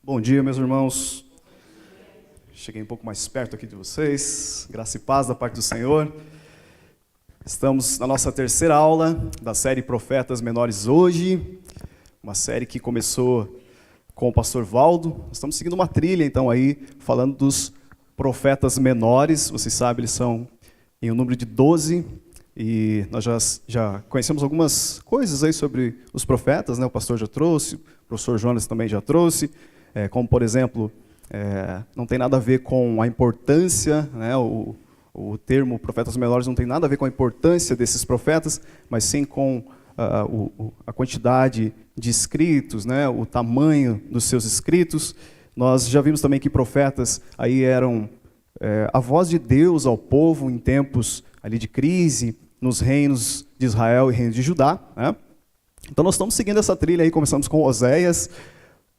Bom dia, meus irmãos. Cheguei um pouco mais perto aqui de vocês. Graça e paz da parte do Senhor. Estamos na nossa terceira aula da série Profetas Menores hoje. Uma série que começou com o pastor Valdo. Estamos seguindo uma trilha, então, aí, falando dos profetas menores. Vocês sabem, eles são em um número de 12. E nós já conhecemos algumas coisas aí sobre os profetas, né? O pastor já trouxe, o professor Jonas também já trouxe. Como, por exemplo, não tem nada a ver com a importância, né? O termo profetas menores não tem nada a ver com a importância desses profetas, mas sim com a quantidade de escritos, né? O tamanho dos seus escritos. Nós já vimos também que profetas aí eram a voz de Deus ao povo em tempos ali de crise, nos reinos de Israel e reino de Judá, né? Então nós estamos seguindo essa trilha aí, começamos com Oséias.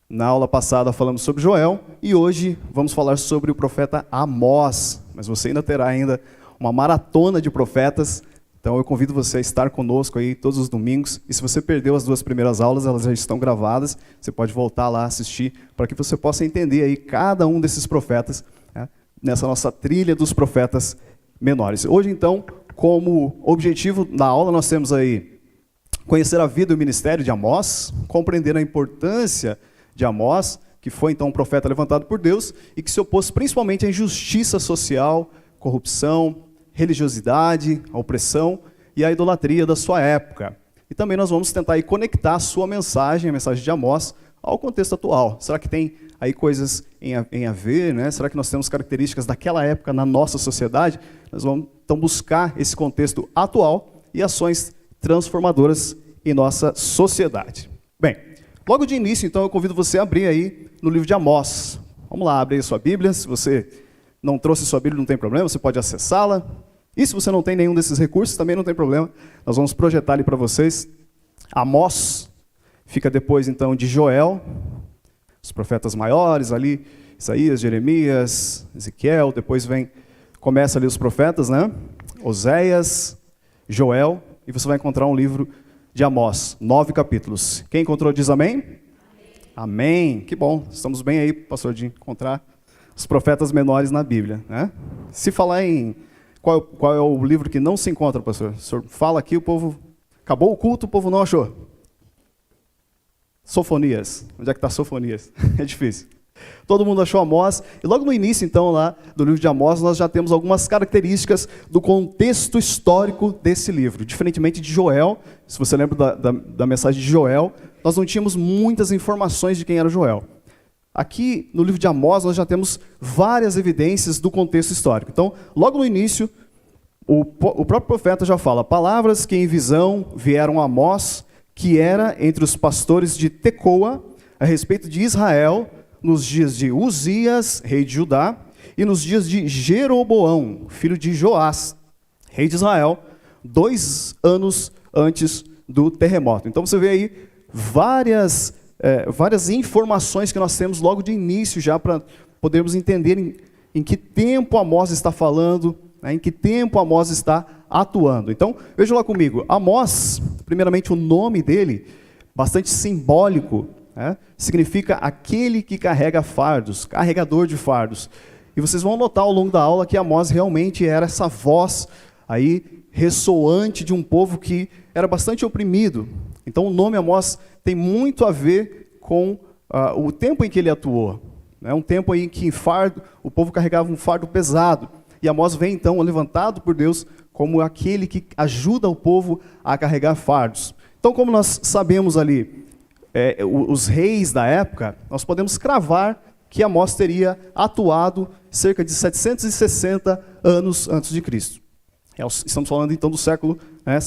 Na aula passada falamos sobre Joel e hoje vamos falar sobre o profeta Amós. Mas você ainda terá uma maratona de profetas, então eu convido você a estar conosco aí todos os domingos. E se você perdeu as duas primeiras aulas, elas já estão gravadas, você pode voltar lá assistir para que você possa entender aí cada um desses profetas, né, nessa nossa trilha dos profetas menores. Hoje então, como objetivo da aula, nós temos aí conhecer a vida e o ministério de Amós, compreender a importância de Amós, que foi então um profeta levantado por Deus e que se opôs principalmente à injustiça social, corrupção, religiosidade, a opressão e a idolatria da sua época. E também nós vamos tentar aí conectar a sua mensagem, a mensagem de Amós, ao contexto atual. Será que tem aí coisas em a ver, né? Será que nós temos características daquela época na nossa sociedade? Nós vamos então buscar esse contexto atual e ações transformadoras em nossa sociedade. Bem, logo de início, então, eu convido você a abrir aí no livro de Amós. Vamos lá, abre aí a sua Bíblia. Se você não trouxe sua Bíblia, não tem problema, você pode acessá-la. E se você não tem nenhum desses recursos, também não tem problema. Nós vamos projetar ali para vocês. Amós fica depois, então, de Joel, os profetas maiores ali, Isaías, Jeremias, Ezequiel, depois começa ali os profetas, né? Oséias, Joel, e você vai encontrar um livro de Amós, 9 capítulos. Quem encontrou diz amém? Amém. Que bom, estamos bem aí, pastor, de encontrar os profetas menores na Bíblia, né? Se falar em qual é o livro que não se encontra, pastor? O senhor fala aqui, o povo... Acabou o culto, o povo não achou. Sofonias. Onde é que está Sofonias? É difícil. Todo mundo achou Amós, e logo no início, então, lá do livro de Amós, nós já temos algumas características do contexto histórico desse livro. Diferentemente de Joel, se você lembra da mensagem de Joel, nós não tínhamos muitas informações de quem era Joel. Aqui, no livro de Amós, nós já temos várias evidências do contexto histórico. Então, logo no início, o próprio profeta já fala: palavras que em visão vieram a Amós, que era entre os pastores de Tecoa, a respeito de Israel, nos dias de Uzias, rei de Judá, e nos dias de Jeroboão, filho de Joás, rei de Israel, 2 anos antes do terremoto. Então você vê aí várias informações que nós temos logo de início já para podermos entender em que tempo Amós está falando, né, em que tempo Amós está atuando. Então veja lá comigo, Amós, primeiramente o nome dele, bastante simbólico, né, significa aquele que carrega fardos, carregador de fardos. E vocês vão notar ao longo da aula que Amós realmente era essa voz aí ressoante de um povo que era bastante oprimido. Então o nome Amós tem muito a ver com o tempo em que ele atuou, né, um tempo em que o povo carregava um fardo pesado. E Amós vem então levantado por Deus como aquele que ajuda o povo a carregar fardos. Então, como nós sabemos ali, os reis da época, nós podemos cravar que Amós teria atuado cerca de 760 anos antes de Cristo. Estamos falando então do século, né,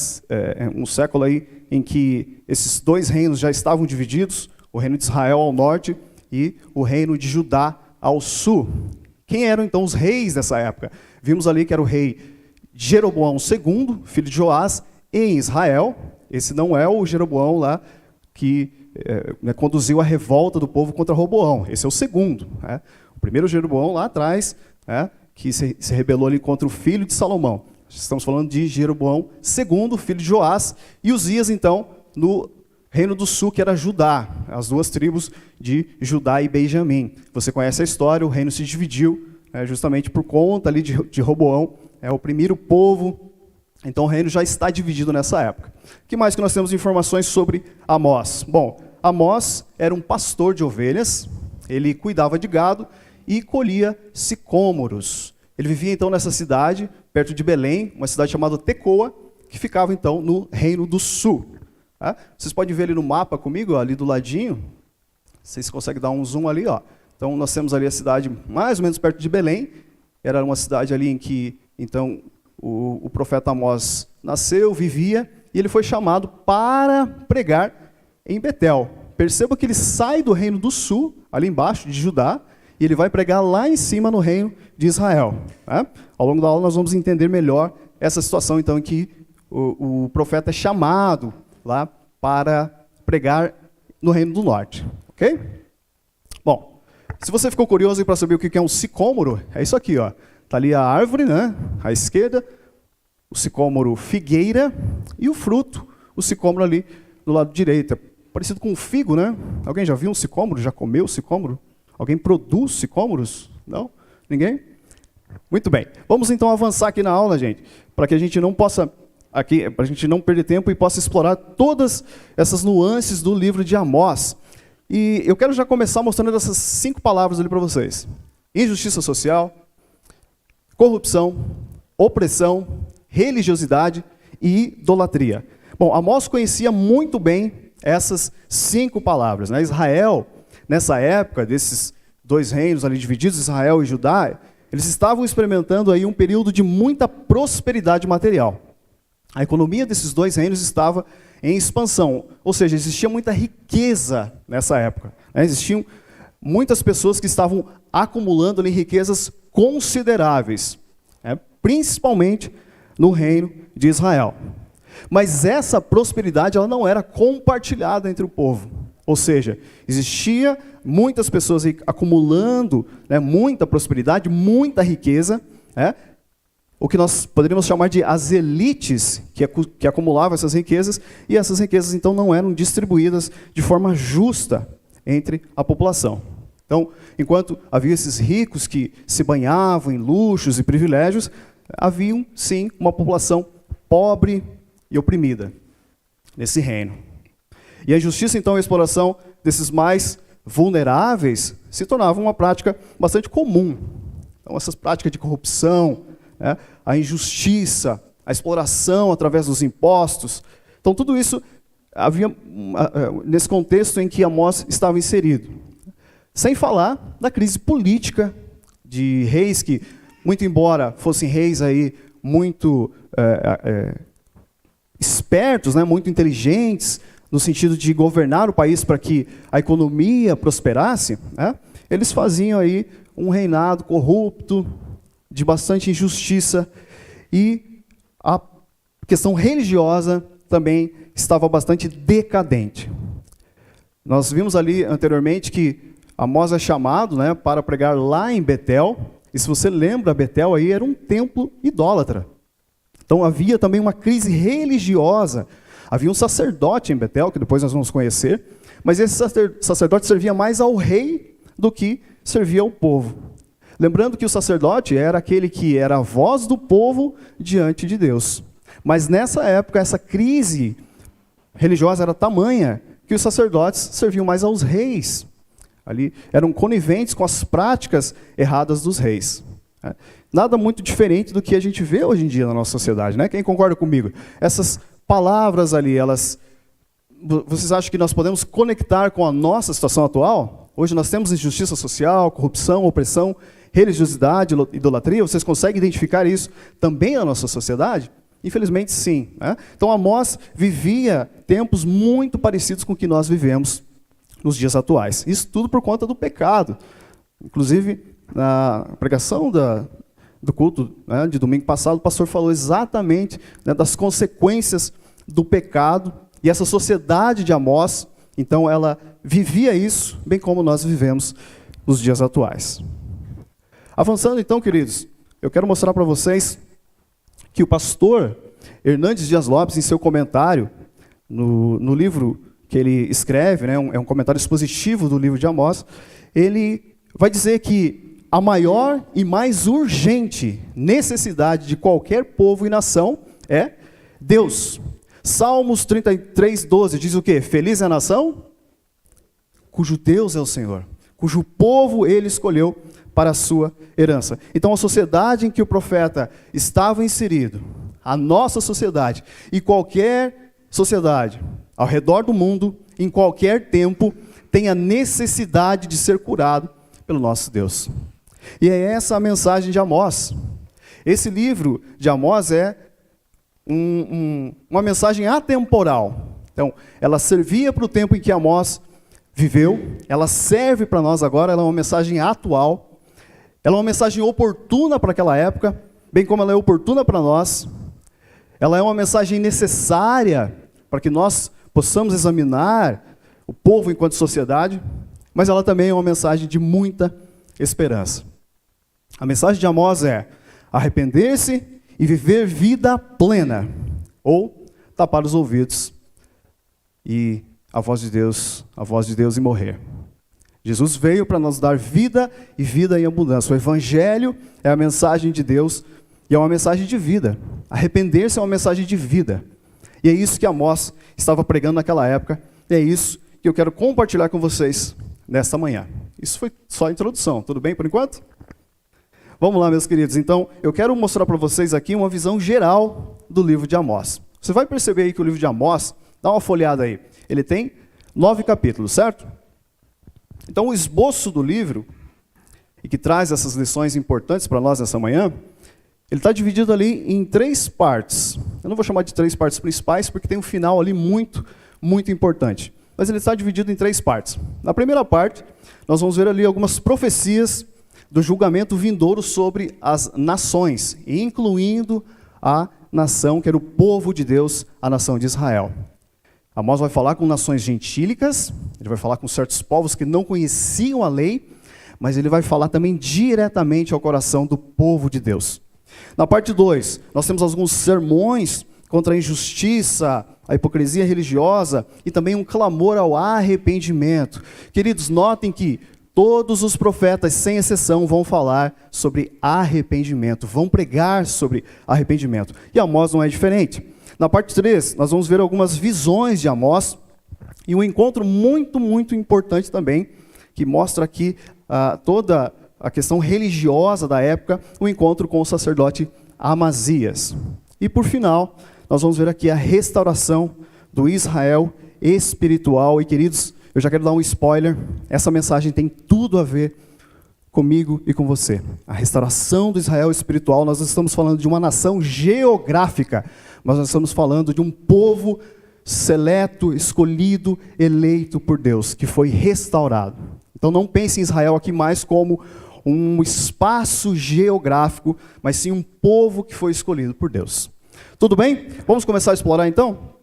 um século aí em que esses 2 reinos já estavam divididos, o reino de Israel ao norte e o reino de Judá ao sul. Quem eram então os reis dessa época? Vimos ali que era o rei Jeroboão II, filho de Joás, em Israel. Esse não é o Jeroboão lá que conduziu a revolta do povo contra Roboão. Esse é o segundo, né? O primeiro Jeroboão lá atrás, né, que se rebelou ali contra o filho de Salomão. Estamos falando de Jeroboão II, filho de Joás, e Uzias, então, no Reino do Sul, que era Judá, as duas tribos de Judá e Benjamim. Você conhece a história, o reino se dividiu, justamente por conta ali de Roboão, oprimir o povo. Então o reino já está dividido nessa época. O que mais que nós temos informações sobre Amós? Bom, Amós era um pastor de ovelhas, ele cuidava de gado e colhia sicômoros. Ele vivia então nessa cidade, perto de Belém, uma cidade chamada Tecoa, que ficava então no Reino do Sul. Tá? Vocês podem ver ali no mapa comigo, ó, ali do ladinho, vocês conseguem dar um zoom ali, ó. Então nós temos ali a cidade mais ou menos perto de Belém, era uma cidade ali em que então o profeta Amós nasceu, vivia, e ele foi chamado para pregar em Betel. Perceba que ele sai do Reino do Sul, ali embaixo de Judá, e ele vai pregar lá em cima no Reino de Israel. Tá? Ao longo da aula nós vamos entender melhor essa situação então em que o profeta é chamado lá para pregar no Reino do Norte, ok? Bom, se você ficou curioso para saber o que é um sicômoro, é isso aqui, ó. Tá ali a árvore, né? À esquerda, o sicômoro figueira e o fruto, o sicômoro ali do lado direito. É parecido com um figo, né? Alguém já viu um sicômoro? Já comeu sicômoro? Alguém produz sicômoros? Não? Ninguém? Muito bem. Vamos então avançar aqui na aula, gente, para que a gente não possa para a gente não perder tempo e possa explorar todas essas nuances do livro de Amós. E eu quero já começar mostrando essas 5 palavras ali para vocês. Injustiça social, corrupção, opressão, religiosidade e idolatria. Bom, Amós conhecia muito bem essas 5 palavras, né? Israel, nessa época, desses 2 reinos ali divididos, Israel e Judá, eles estavam experimentando aí um período de muita prosperidade material. A economia desses 2 reinos estava em expansão, ou seja, existia muita riqueza nessa época. Né? Existiam muitas pessoas que estavam acumulando ali riquezas consideráveis, né? Principalmente no reino de Israel. Mas essa prosperidade ela não era compartilhada entre o povo. Ou seja, existia muitas pessoas acumulando, né, muita prosperidade, muita riqueza, né? O que nós poderíamos chamar de as elites que acumulavam essas riquezas, e essas riquezas então não eram distribuídas de forma justa entre a população. Então, enquanto havia esses ricos que se banhavam em luxos e privilégios, havia sim uma população pobre e oprimida nesse reino. E a injustiça então e a exploração desses mais vulneráveis se tornavam uma prática bastante comum. Então, essas práticas de corrupção, né, a injustiça, a exploração através dos impostos. Então, tudo isso havia nesse contexto em que Amós estava inserido. Sem falar da crise política de reis que, muito embora fossem reis aí muito espertos, né, muito inteligentes, no sentido de governar o país para que a economia prosperasse, né, eles faziam aí um reinado corrupto, de bastante injustiça, e a questão religiosa também estava bastante decadente. Nós vimos ali anteriormente que Amós é chamado, né, para pregar lá em Betel, e se você lembra, Betel aí era um templo idólatra. Então havia também uma crise religiosa. Havia um sacerdote em Betel, que depois nós vamos conhecer, mas esse sacerdote servia mais ao rei do que servia ao povo. Lembrando que o sacerdote era aquele que era a voz do povo diante de Deus. Mas nessa época, essa crise religiosa era tamanha que os sacerdotes serviam mais aos reis. Ali eram coniventes com as práticas erradas dos reis. Nada muito diferente do que a gente vê hoje em dia na nossa sociedade, né? Quem concorda comigo? Essas palavras ali, vocês acham que nós podemos conectar com a nossa situação atual? Hoje nós temos injustiça social, corrupção, opressão, religiosidade, idolatria. Vocês conseguem identificar isso também na nossa sociedade? Infelizmente, sim. Né? Então, Amós vivia tempos muito parecidos com o que nós vivemos nos dias atuais. Isso tudo por conta do pecado. Inclusive, na pregação do culto, né, de domingo passado, o pastor falou exatamente, né, das consequências do pecado, e essa sociedade de Amós, então, ela vivia isso, bem como nós vivemos nos dias atuais. Avançando então, queridos, eu quero mostrar para vocês que o pastor Hernandes Dias Lopes, em seu comentário, no livro que ele escreve, né, é um comentário expositivo do livro de Amós, ele vai dizer que a maior e mais urgente necessidade de qualquer povo e nação é Deus. Salmos 33, 12 diz o quê? Feliz é a nação cujo Deus é o Senhor, cujo povo ele escolheu para a sua herança. Então a sociedade em que o profeta estava inserido, a nossa sociedade e qualquer sociedade ao redor do mundo, em qualquer tempo, tem a necessidade de ser curado pelo nosso Deus. E é essa a mensagem de Amós. Esse livro de Amós é uma mensagem atemporal. Então, ela servia para o tempo em que Amós viveu, ela serve para nós agora, ela é uma mensagem atual, ela é uma mensagem oportuna para aquela época, bem como ela é oportuna para nós. Ela é uma mensagem necessária para que nós possamos examinar o povo enquanto sociedade, mas ela também é uma mensagem de muita esperança. A mensagem de Amós é arrepender-se e viver vida plena, ou tapar os ouvidos e a voz de Deus e morrer. Jesus veio para nos dar vida e vida em abundância. O Evangelho é a mensagem de Deus e é uma mensagem de vida. Arrepender-se é uma mensagem de vida. E é isso que Amós estava pregando naquela época, e é isso que eu quero compartilhar com vocês nesta manhã. Isso foi só a introdução, tudo bem por enquanto? Vamos lá, meus queridos. Então, eu quero mostrar para vocês aqui uma visão geral do livro de Amós. Você vai perceber aí que o livro de Amós, dá uma folhada aí, ele tem 9 capítulos, certo? Então, o esboço do livro, e que traz essas lições importantes para nós nessa manhã, ele está dividido ali em 3 partes. Eu não vou chamar de 3 partes principais, porque tem um final ali muito, muito importante. Mas ele está dividido em 3 partes. Na primeira parte, nós vamos ver ali algumas profecias do julgamento vindouro sobre as nações, incluindo a nação que era o povo de Deus, a nação de Israel. Amós vai falar com nações gentílicas, ele vai falar com certos povos que não conheciam a lei, mas ele vai falar também diretamente ao coração do povo de Deus. Na parte 2, nós temos alguns sermões contra a injustiça, a hipocrisia religiosa e também um clamor ao arrependimento. Queridos, notem que todos os profetas, sem exceção, vão falar sobre arrependimento, vão pregar sobre arrependimento. E Amós não é diferente. Na parte 3, nós vamos ver algumas visões de Amós e um encontro muito, muito importante também, que mostra aqui toda a questão religiosa da época, o encontro com o sacerdote Amazias. E por final, nós vamos ver aqui a restauração do Israel espiritual. E queridos, eu já quero dar um spoiler, essa mensagem tem tudo a ver comigo e com você. A restauração do Israel espiritual, nós não estamos falando de uma nação geográfica, mas nós estamos falando de um povo seleto, escolhido, eleito por Deus, que foi restaurado. Então não pense em Israel aqui mais como um espaço geográfico, mas sim um povo que foi escolhido por Deus. Tudo bem? Vamos começar a explorar então?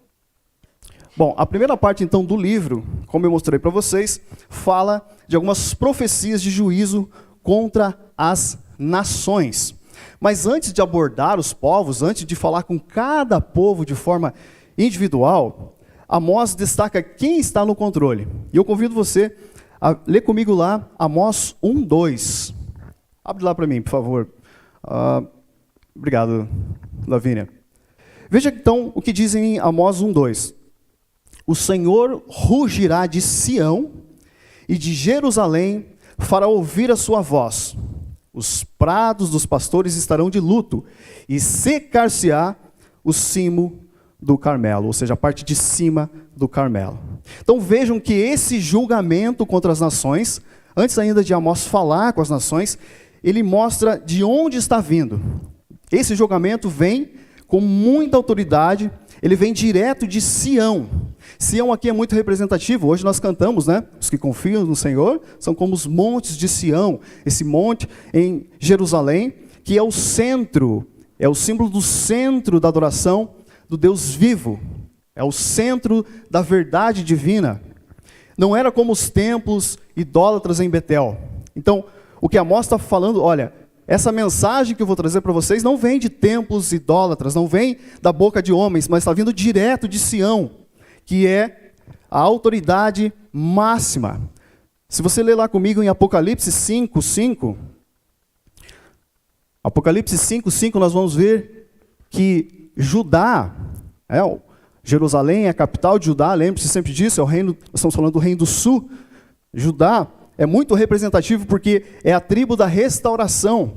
Bom, a primeira parte então do livro, como eu mostrei para vocês, fala de algumas profecias de juízo contra as nações. Mas antes de abordar os povos, antes de falar com cada povo de forma individual, Amós destaca quem está no controle. E eu convido você a ler comigo lá Amós 1:2. Abre lá para mim, por favor. Obrigado, Lavínia. Veja então o que diz em Amós 1:2. O Senhor rugirá de Sião e de Jerusalém fará ouvir a sua voz. Os prados dos pastores estarão de luto e secar-se-á o cimo do Carmelo, ou seja, a parte de cima do Carmelo. Então vejam que esse julgamento contra as nações, antes ainda de Amós falar com as nações, ele mostra de onde está vindo. Esse julgamento vem com muita autoridade, ele vem direto de Sião. Sião aqui é muito representativo, hoje nós cantamos, né? Os que confiam no Senhor são como os montes de Sião, esse monte em Jerusalém, que é o centro, é o símbolo do centro da adoração do Deus vivo, é o centro da verdade divina. Não era como os templos idólatras em Betel. Então, o que Amós está falando, olha, essa mensagem que eu vou trazer para vocês não vem de templos idólatras, não vem da boca de homens, mas está vindo direto de Sião, que é a autoridade máxima. Se você ler lá comigo em Apocalipse 5:5, Apocalipse 5:5, nós vamos ver que Judá, Jerusalém é a capital de Judá, lembre-se sempre disso, é o reino, nós estamos falando do reino do sul. Judá é muito representativo porque é a tribo da restauração,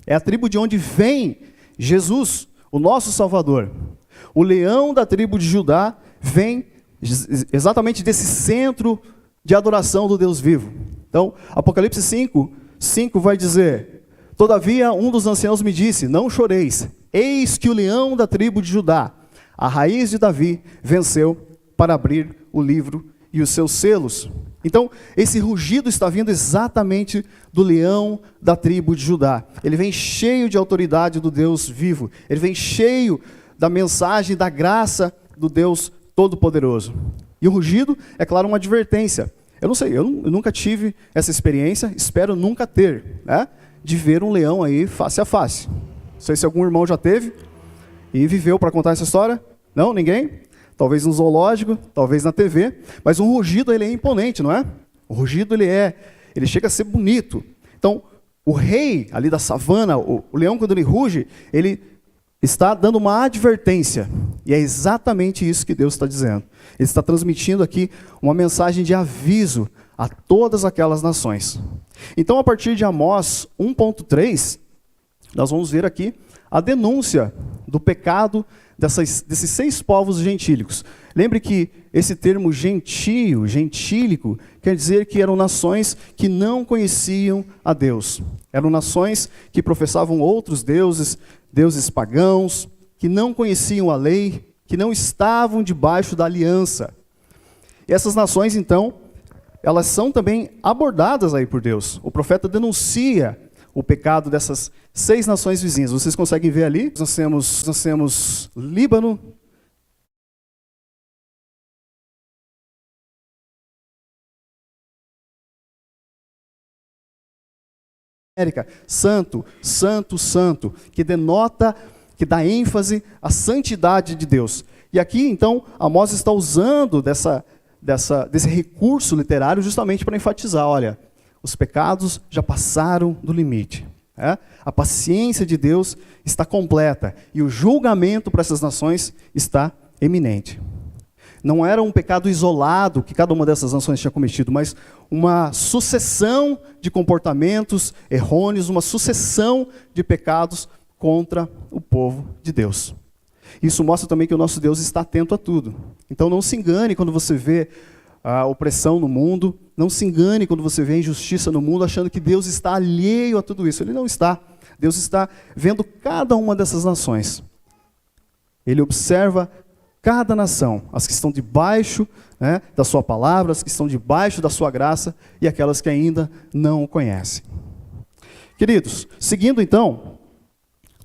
é a tribo de onde vem Jesus, o nosso Salvador. O leão da tribo de Judá vem exatamente desse centro de adoração do Deus vivo. Então, Apocalipse 5:5 vai dizer: todavia um dos anciãos me disse, não choreis, eis que o leão da tribo de Judá, a raiz de Davi, venceu para abrir o livro e os seus selos. Então, esse rugido está vindo exatamente do leão da tribo de Judá. Ele vem cheio de autoridade do Deus vivo. Ele vem cheio da mensagem, da graça do Deus Todo-Poderoso. E o rugido, é claro, uma advertência. Eu não sei, eu nunca tive essa experiência, espero nunca ter, né, de ver um leão aí face a face. Não sei se algum irmão já teve e viveu para contar essa história. Não? Ninguém? Talvez no zoológico, talvez na TV, mas um rugido ele é imponente, não é? O rugido ele chega a ser bonito. Então, o rei ali da savana, o leão quando ele ruge, ele está dando uma advertência. E é exatamente isso que Deus está dizendo. Ele está transmitindo aqui uma mensagem de aviso a todas aquelas nações. Então, a partir de Amós 1:3, nós vamos ver aqui a denúncia do pecado desses 6 povos gentílicos. Lembre que esse termo gentio, gentílico, quer dizer que eram nações que não conheciam a Deus. Eram nações que professavam outros deuses, deuses pagãos, que não conheciam a lei, que não estavam debaixo da aliança. E essas nações, então, elas são também abordadas aí por Deus. O profeta denuncia o pecado dessas 6 nações vizinhas. Vocês conseguem ver ali? Nós temos Líbano, santo, santo, santo, que denota, que dá ênfase à santidade de Deus. E aqui, então, Amós está usando desse recurso literário justamente para enfatizar, olha, os pecados já passaram do limite. A paciência de Deus está completa e o julgamento para essas nações está eminente. Não era um pecado isolado que cada uma dessas nações tinha cometido, mas uma sucessão de comportamentos errôneos, uma sucessão de pecados contra o povo de Deus. Isso mostra também que o nosso Deus está atento a tudo. Então não se engane quando você vê a opressão no mundo, não se engane quando você vê a injustiça no mundo, achando que Deus está alheio a tudo isso. Ele não está. Deus está vendo cada uma dessas nações. Ele observa cada nação, as que estão debaixo, né, da sua palavra, as que estão debaixo da sua graça e aquelas que ainda não o conhecem. Queridos, seguindo então,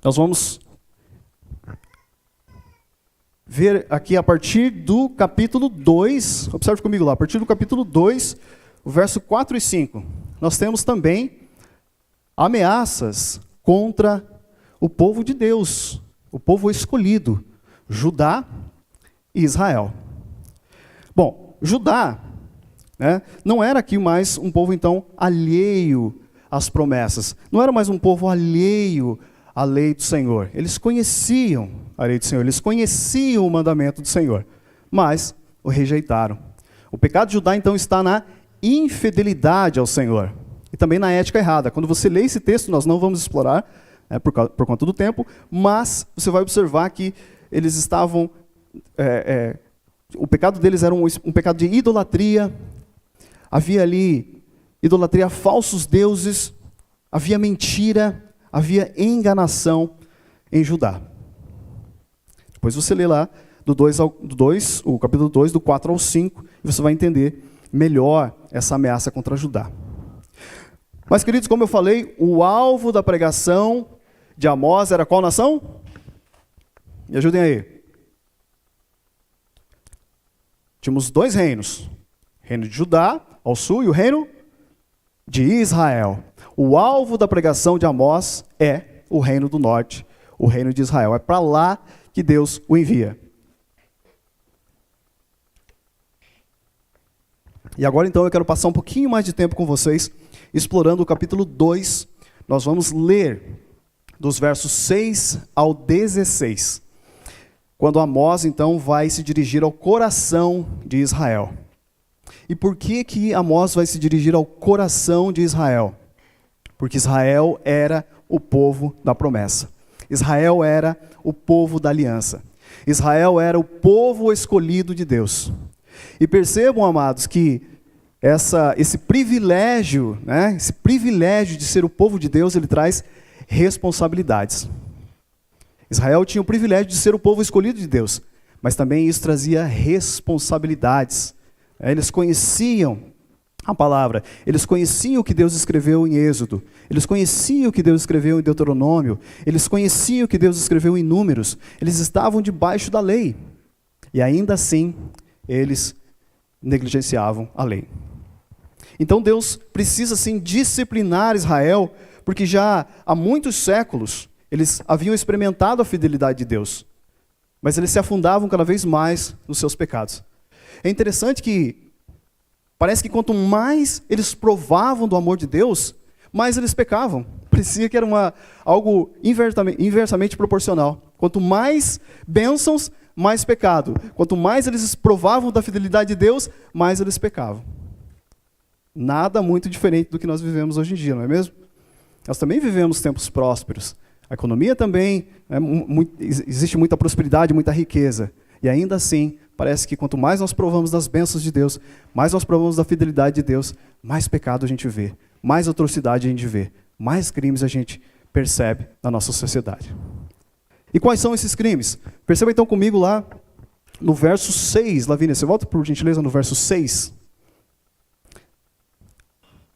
nós vamos ver aqui a partir do capítulo 2, observe comigo lá, a partir do capítulo 2, o verso 4 e 5, nós temos também ameaças contra o povo de Deus, o povo escolhido, Judá e Israel. Bom, Judá, né, não era aqui mais um povo então alheio às promessas, não era mais um povo alheio à lei do Senhor. Eles conheciam a lei do Senhor, eles conheciam o mandamento do Senhor, mas o rejeitaram. O pecado de Judá então está na infidelidade ao Senhor e também na ética errada. Quando você lê esse texto, nós não vamos explorar por conta do tempo, mas você vai observar que eles estavam... o pecado deles era um pecado de idolatria, havia ali idolatria a falsos deuses, havia mentira, havia enganação em Judá. Depois você lê lá o capítulo 2, do 4 ao 5, e você vai entender melhor essa ameaça contra Judá. Mas, queridos, como eu falei, o alvo da pregação de Amós era qual nação? Me ajudem aí. Tínhamos 2 reinos. O reino de Judá, ao sul, e o reino de Israel. O alvo da pregação de Amós é o reino do norte, o reino de Israel. É para lá que Deus o envia. E agora então eu quero passar um pouquinho mais de tempo com vocês, explorando o capítulo 2. Nós vamos ler dos versos 6 ao 16. Quando Amós então vai se dirigir ao coração de Israel. E por que Amós vai se dirigir ao coração de Israel? Porque Israel era o povo da promessa. Israel era o povo da aliança. Israel era o povo escolhido de Deus. E percebam, amados, que esse privilégio, né, esse privilégio de ser o povo de Deus, ele traz responsabilidades. Israel tinha o privilégio de ser o povo escolhido de Deus, mas também isso trazia responsabilidades. Eles conheciam a palavra, eles conheciam o que Deus escreveu em Êxodo, eles conheciam o que Deus escreveu em Deuteronômio, eles conheciam o que Deus escreveu em Números, eles estavam debaixo da lei, e ainda assim, eles negligenciavam a lei. Então Deus precisa sim disciplinar Israel, porque já há muitos séculos, eles haviam experimentado a fidelidade de Deus, mas eles se afundavam cada vez mais nos seus pecados. É interessante que parece que quanto mais eles provavam do amor de Deus, mais eles pecavam. Parecia que era algo inversamente proporcional. Quanto mais bênçãos, mais pecado. Quanto mais eles provavam da fidelidade de Deus, mais eles pecavam. Nada muito diferente do que nós vivemos hoje em dia, não é mesmo? Nós também vivemos tempos prósperos. A economia também, existe muita prosperidade, muita riqueza. E ainda assim, parece que quanto mais nós provamos das bênçãos de Deus, mais nós provamos da fidelidade de Deus, mais pecado a gente vê, mais atrocidade a gente vê, mais crimes a gente percebe na nossa sociedade. E quais são esses crimes? Perceba então comigo lá no verso 6, Lavínia, você volta por gentileza no verso 6.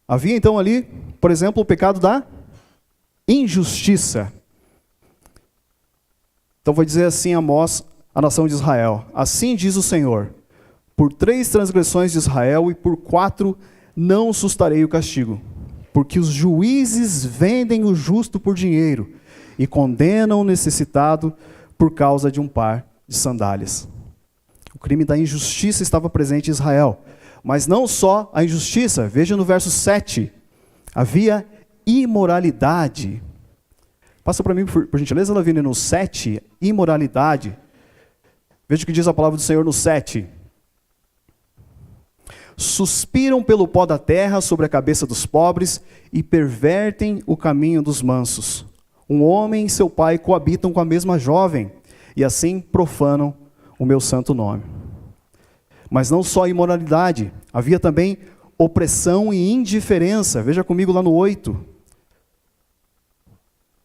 Havia então ali, por exemplo, o pecado da injustiça. Então vai dizer assim Amós, a nação de Israel: assim diz o Senhor, por 3 transgressões de Israel e por 4 não sustarei o castigo, porque os juízes vendem o justo por dinheiro e condenam o necessitado por causa de um par de sandálias. O crime da injustiça estava presente em Israel, mas não só a injustiça. Veja no verso 7, havia imoralidade. Passa para mim, por gentileza, Lavínia, no 7, imoralidade. Veja o que diz a palavra do Senhor no 7. Suspiram pelo pó da terra sobre a cabeça dos pobres e pervertem o caminho dos mansos. Um homem e seu pai coabitam com a mesma jovem e assim profanam o meu santo nome. Mas não só imoralidade, havia também opressão e indiferença. Veja comigo lá no 8.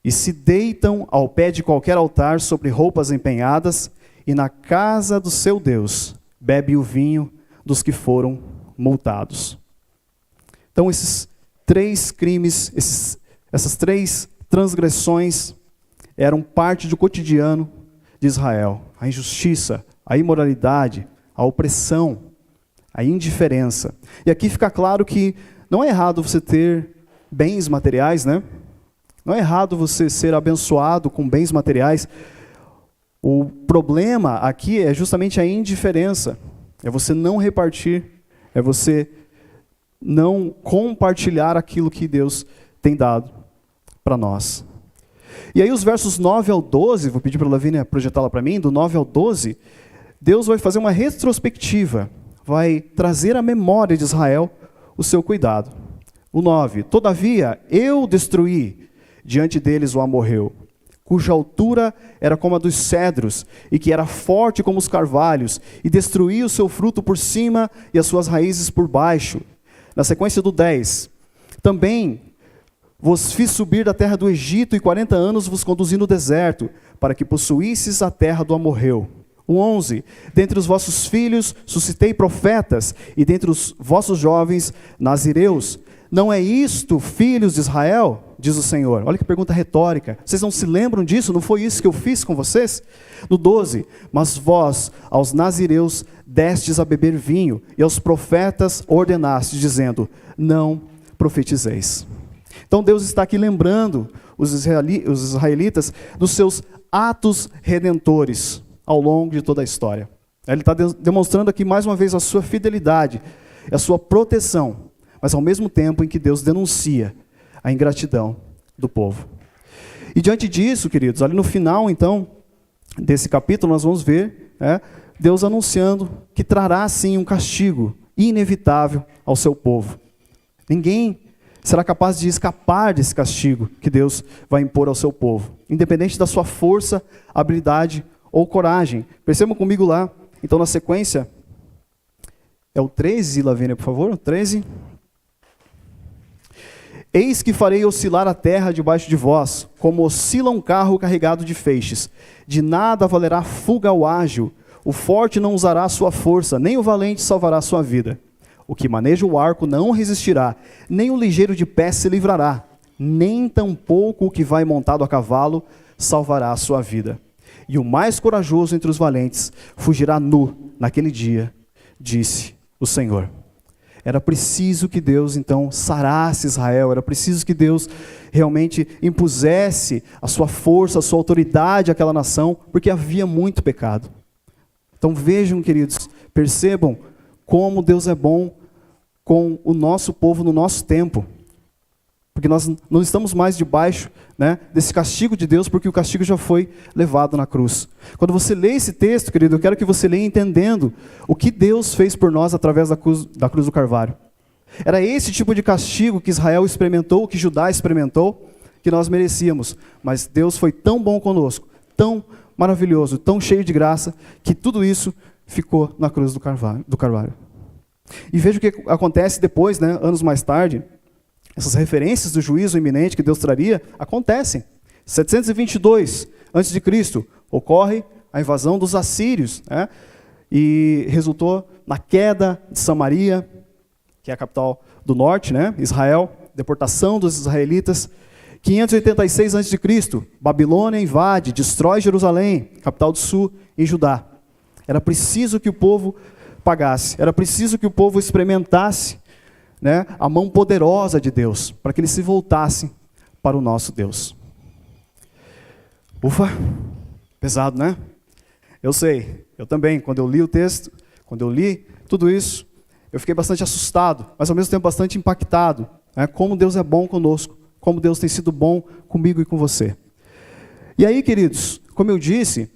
E se deitam ao pé de qualquer altar sobre roupas empenhadas, e na casa do seu Deus bebe o vinho dos que foram multados. Então esses 3 crimes, essas 3 transgressões eram parte do cotidiano de Israel. A injustiça, a imoralidade, a opressão, a indiferença. E aqui fica claro que não é errado você ter bens materiais, né? Não é errado você ser abençoado com bens materiais. O problema aqui é justamente a indiferença. É você não repartir, é você não compartilhar aquilo que Deus tem dado para nós. E aí os versos 9 ao 12, vou pedir para a Lavínia projetá-la para mim, do 9 ao 12, Deus vai fazer uma retrospectiva, vai trazer à memória de Israel o seu cuidado. O 9, todavia eu destruí diante deles o amorreu, cuja altura era como a dos cedros, e que era forte como os carvalhos, e destruí o seu fruto por cima e as suas raízes por baixo. Na sequência do 10, também vos fiz subir da terra do Egito, e 40 anos vos conduzi no deserto, para que possuísseis a terra do amorreu. O 11, dentre os vossos filhos suscitei profetas, e dentre os vossos jovens nazireus. Não é isto, filhos de Israel? Diz o Senhor. Olha que pergunta retórica. Vocês não se lembram disso? Não foi isso que eu fiz com vocês? No 12, mas vós, aos nazireus, destes a beber vinho, e aos profetas ordenastes, dizendo, não profetizeis. Então Deus está aqui lembrando os israelitas dos seus atos redentores ao longo de toda a história. Ele está demonstrando aqui mais uma vez a sua fidelidade. e a sua proteção, mas ao mesmo tempo em que Deus denuncia a ingratidão do povo. E diante disso, queridos, ali no final, então, desse capítulo, nós vamos ver Deus anunciando que trará, sim, um castigo inevitável ao seu povo. Ninguém será capaz de escapar desse castigo que Deus vai impor ao seu povo, independente da sua força, habilidade ou coragem. Percebam comigo lá, então, na sequência, é o 13, Lavínia, por favor, o 13. Eis que farei oscilar a terra debaixo de vós, como oscila um carro carregado de feixes. De nada valerá fuga ao ágil, o forte não usará a sua força, nem o valente salvará a sua vida. O que maneja o arco não resistirá, nem o ligeiro de pé se livrará, nem tampouco o que vai montado a cavalo salvará a sua vida. E o mais corajoso entre os valentes fugirá nu naquele dia, disse o Senhor. Era preciso que Deus, então, sarasse Israel, era preciso que Deus realmente impusesse a sua força, a sua autoridade àquela nação, porque havia muito pecado. Então vejam, queridos, percebam como Deus é bom com o nosso povo no nosso tempo. Porque nós não estamos mais debaixo desse castigo de Deus, porque o castigo já foi levado na cruz. Quando você lê esse texto, querido, eu quero que você leia entendendo o que Deus fez por nós através da cruz do Calvário. Era esse tipo de castigo que Israel experimentou, que Judá experimentou, que nós merecíamos. Mas Deus foi tão bom conosco, tão maravilhoso, tão cheio de graça, que tudo isso ficou na cruz do Calvário. E veja o que acontece depois, anos mais tarde. Essas referências do juízo iminente que Deus traria acontecem. 722 a.C., ocorre a invasão dos assírios, e resultou na queda de Samaria, que é a capital do norte, Israel, deportação dos israelitas. 586 a.C., Babilônia invade, destrói Jerusalém, capital do sul, em Judá. Era preciso que o povo pagasse, era preciso que o povo experimentasse a mão poderosa de Deus, para que eles se voltassem para o nosso Deus. Ufa, pesado, né? Eu sei, eu também, quando eu li o texto, quando eu li tudo isso, eu fiquei bastante assustado, mas ao mesmo tempo bastante impactado, como Deus é bom conosco, como Deus tem sido bom comigo e com você. E aí, queridos, como eu disse,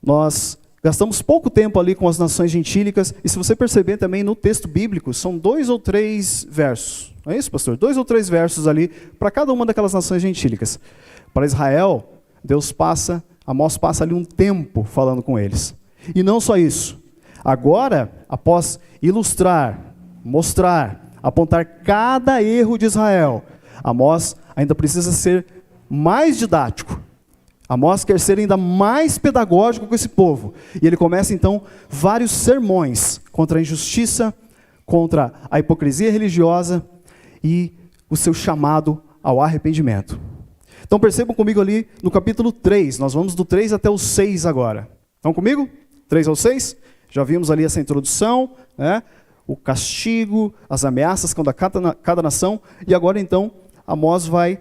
nós gastamos pouco tempo ali com as nações gentílicas, e se você perceber também no texto bíblico, são 2 ou 3 versos. Não é isso, pastor? 2 ou 3 versos ali para cada uma daquelas nações gentílicas. Para Israel, Amós passa ali um tempo falando com eles. E não só isso. Agora, após ilustrar, mostrar, apontar cada erro de Israel, Amós ainda precisa ser mais didático. Amós quer ser ainda mais pedagógico com esse povo. E ele começa, então, vários sermões contra a injustiça, contra a hipocrisia religiosa e o seu chamado ao arrependimento. Então percebam comigo ali no capítulo 3, nós vamos do 3 até o 6 agora. Estão comigo? 3 ao 6? Já vimos ali essa introdução, o castigo, as ameaças contra cada nação. E agora, então, Amós vai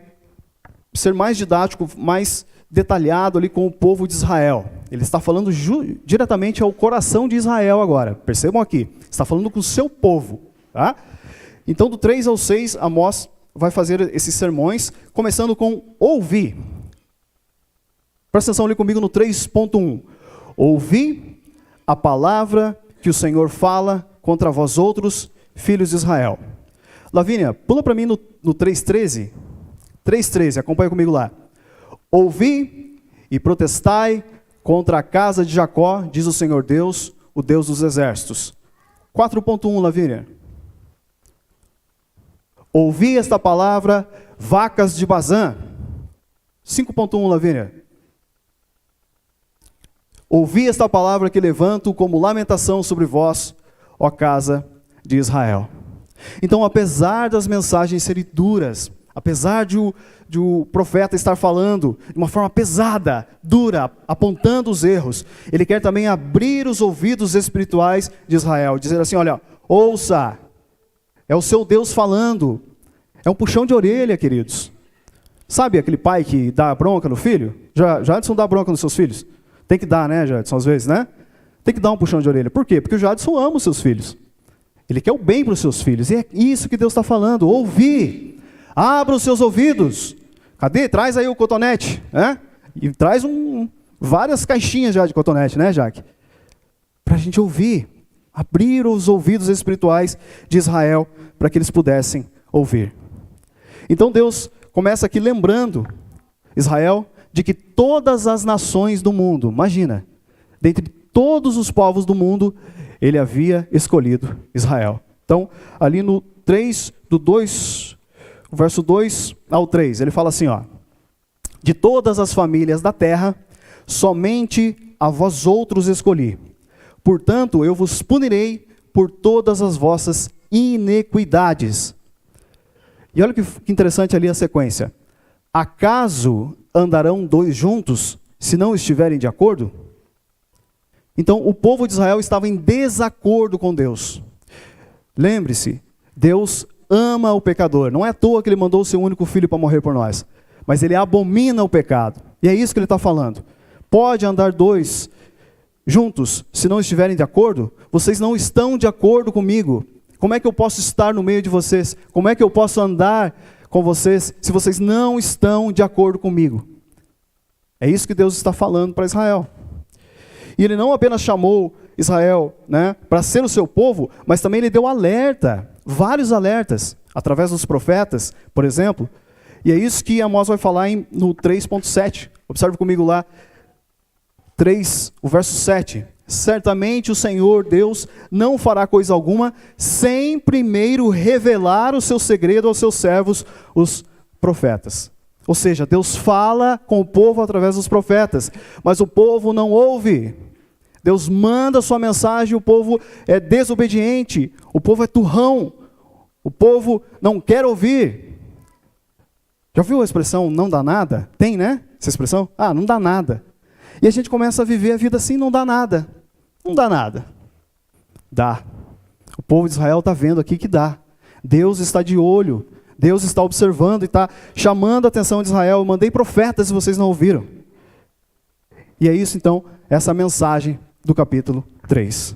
ser mais didático, mais detalhado ali com o povo de Israel. Ele está falando diretamente ao coração de Israel agora. Percebam aqui, está falando com o seu povo. Tá? Então, do 3 ao 6, Amós vai fazer esses sermões, começando com ouvir. Presta atenção ali comigo no 3.1. Ouvi a palavra que o Senhor fala contra vós outros, filhos de Israel. Lavínia, pula para mim no 3.13. 3.13, acompanha comigo lá. Ouvi e protestai contra a casa de Jacó, diz o Senhor Deus, o Deus dos exércitos. 4.1, Lavínia. Ouvi esta palavra, vacas de Bazã. 5.1, Lavínia. Ouvi esta palavra que levanto como lamentação sobre vós, ó casa de Israel. Então, apesar das mensagens serem duras, apesar de o profeta estar falando de uma forma pesada, dura, apontando os erros, ele quer também abrir os ouvidos espirituais de Israel, dizer assim, olha, ouça, é o seu Deus falando, é um puxão de orelha, queridos. Sabe aquele pai que dá bronca no filho? Jadson dá bronca nos seus filhos? Tem que dar, né, Jadson, às vezes, né? Tem que dar um puxão de orelha. Por quê? Porque o Jadson ama os seus filhos. Ele quer o bem para os seus filhos. E é isso que Deus está falando. Ouvir. Abra os seus ouvidos. Cadê? Traz aí o cotonete. E traz várias caixinhas já de cotonete, né, Jaque? Para a gente ouvir. Abrir os ouvidos espirituais de Israel para que eles pudessem ouvir. Então Deus começa aqui lembrando Israel de que todas as nações do mundo, imagina, dentre todos os povos do mundo, ele havia escolhido Israel. Então, ali no 3, o verso 2 ao 3, ele fala assim, ó: de todas as famílias da terra, somente a vós outros escolhi. Portanto, eu vos punirei por todas as vossas iniquidades. E olha que interessante ali a sequência. Acaso andarão dois juntos, se não estiverem de acordo? Então, o povo de Israel estava em desacordo com Deus. Lembre-se, Deus ama o pecador. Não é à toa que ele mandou o seu único filho para morrer por nós. Mas ele abomina o pecado. E é isso que ele está falando. Pode andar dois juntos, se não estiverem de acordo? Vocês não estão de acordo comigo. Como é que eu posso estar no meio de vocês? Como é que eu posso andar com vocês se vocês não estão de acordo comigo? É isso que Deus está falando para Israel. E ele não apenas chamou Israel, para ser o seu povo, mas também ele deu alerta, vários alertas, através dos profetas, por exemplo. E é isso que Amós vai falar no 3.7. Observe comigo lá, 3, o verso 7. Certamente o Senhor Deus não fará coisa alguma sem primeiro revelar o seu segredo aos seus servos, os profetas. Ou seja, Deus fala com o povo através dos profetas, mas o povo não ouve. Deus manda a sua mensagem, o povo é desobediente, o povo é turrão, o povo não quer ouvir. Já ouviu a expressão não dá nada? Tem, né? Essa expressão? Não dá nada. E a gente começa a viver a vida assim, não dá nada. Não dá nada. Dá. O povo de Israel está vendo aqui que dá. Deus está de olho. Deus está observando e está chamando a atenção de Israel. Eu mandei profetas e vocês não ouviram. E é isso então, essa mensagem do capítulo 3.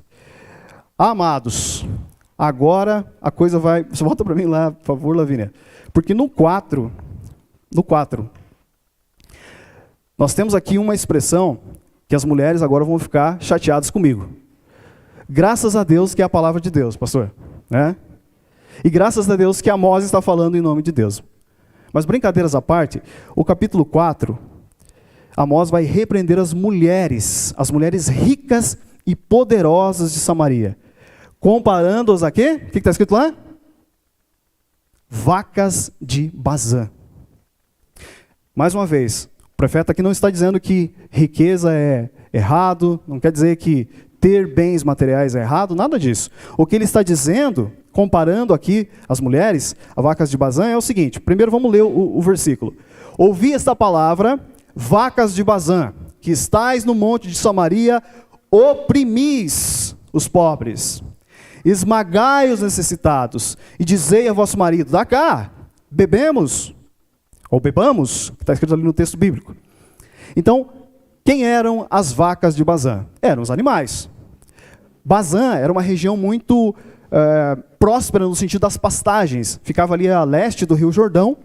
Amados, agora a coisa vai... Você volta para mim lá, por favor, Lavínia. Porque no 4, nós temos aqui uma expressão que as mulheres agora vão ficar chateadas comigo. Graças a Deus que é a palavra de Deus, pastor. E graças a Deus que Amós está falando em nome de Deus. Mas brincadeiras à parte, o capítulo 4, Amós vai repreender as mulheres ricas e poderosas de Samaria, comparando-as a quê? O que está escrito lá? Vacas de Bazã. Mais uma vez, o profeta aqui não está dizendo que riqueza é errado, não quer dizer que ter bens materiais é errado, nada disso. O que ele está dizendo, comparando aqui as mulheres, as vacas de Bazã, é o seguinte. Primeiro vamos ler o versículo. Ouvi esta palavra, vacas de Bazã, que estais no monte de Samaria, oprimis os pobres, esmagai os necessitados, e dizei a vosso marido, dá cá, bebemos, ou bebamos, que está escrito ali no texto bíblico. Então, quem eram as vacas de Bazã? Eram os animais. Bazã era uma região muito próspera no sentido das pastagens, ficava ali a leste do Rio Jordão.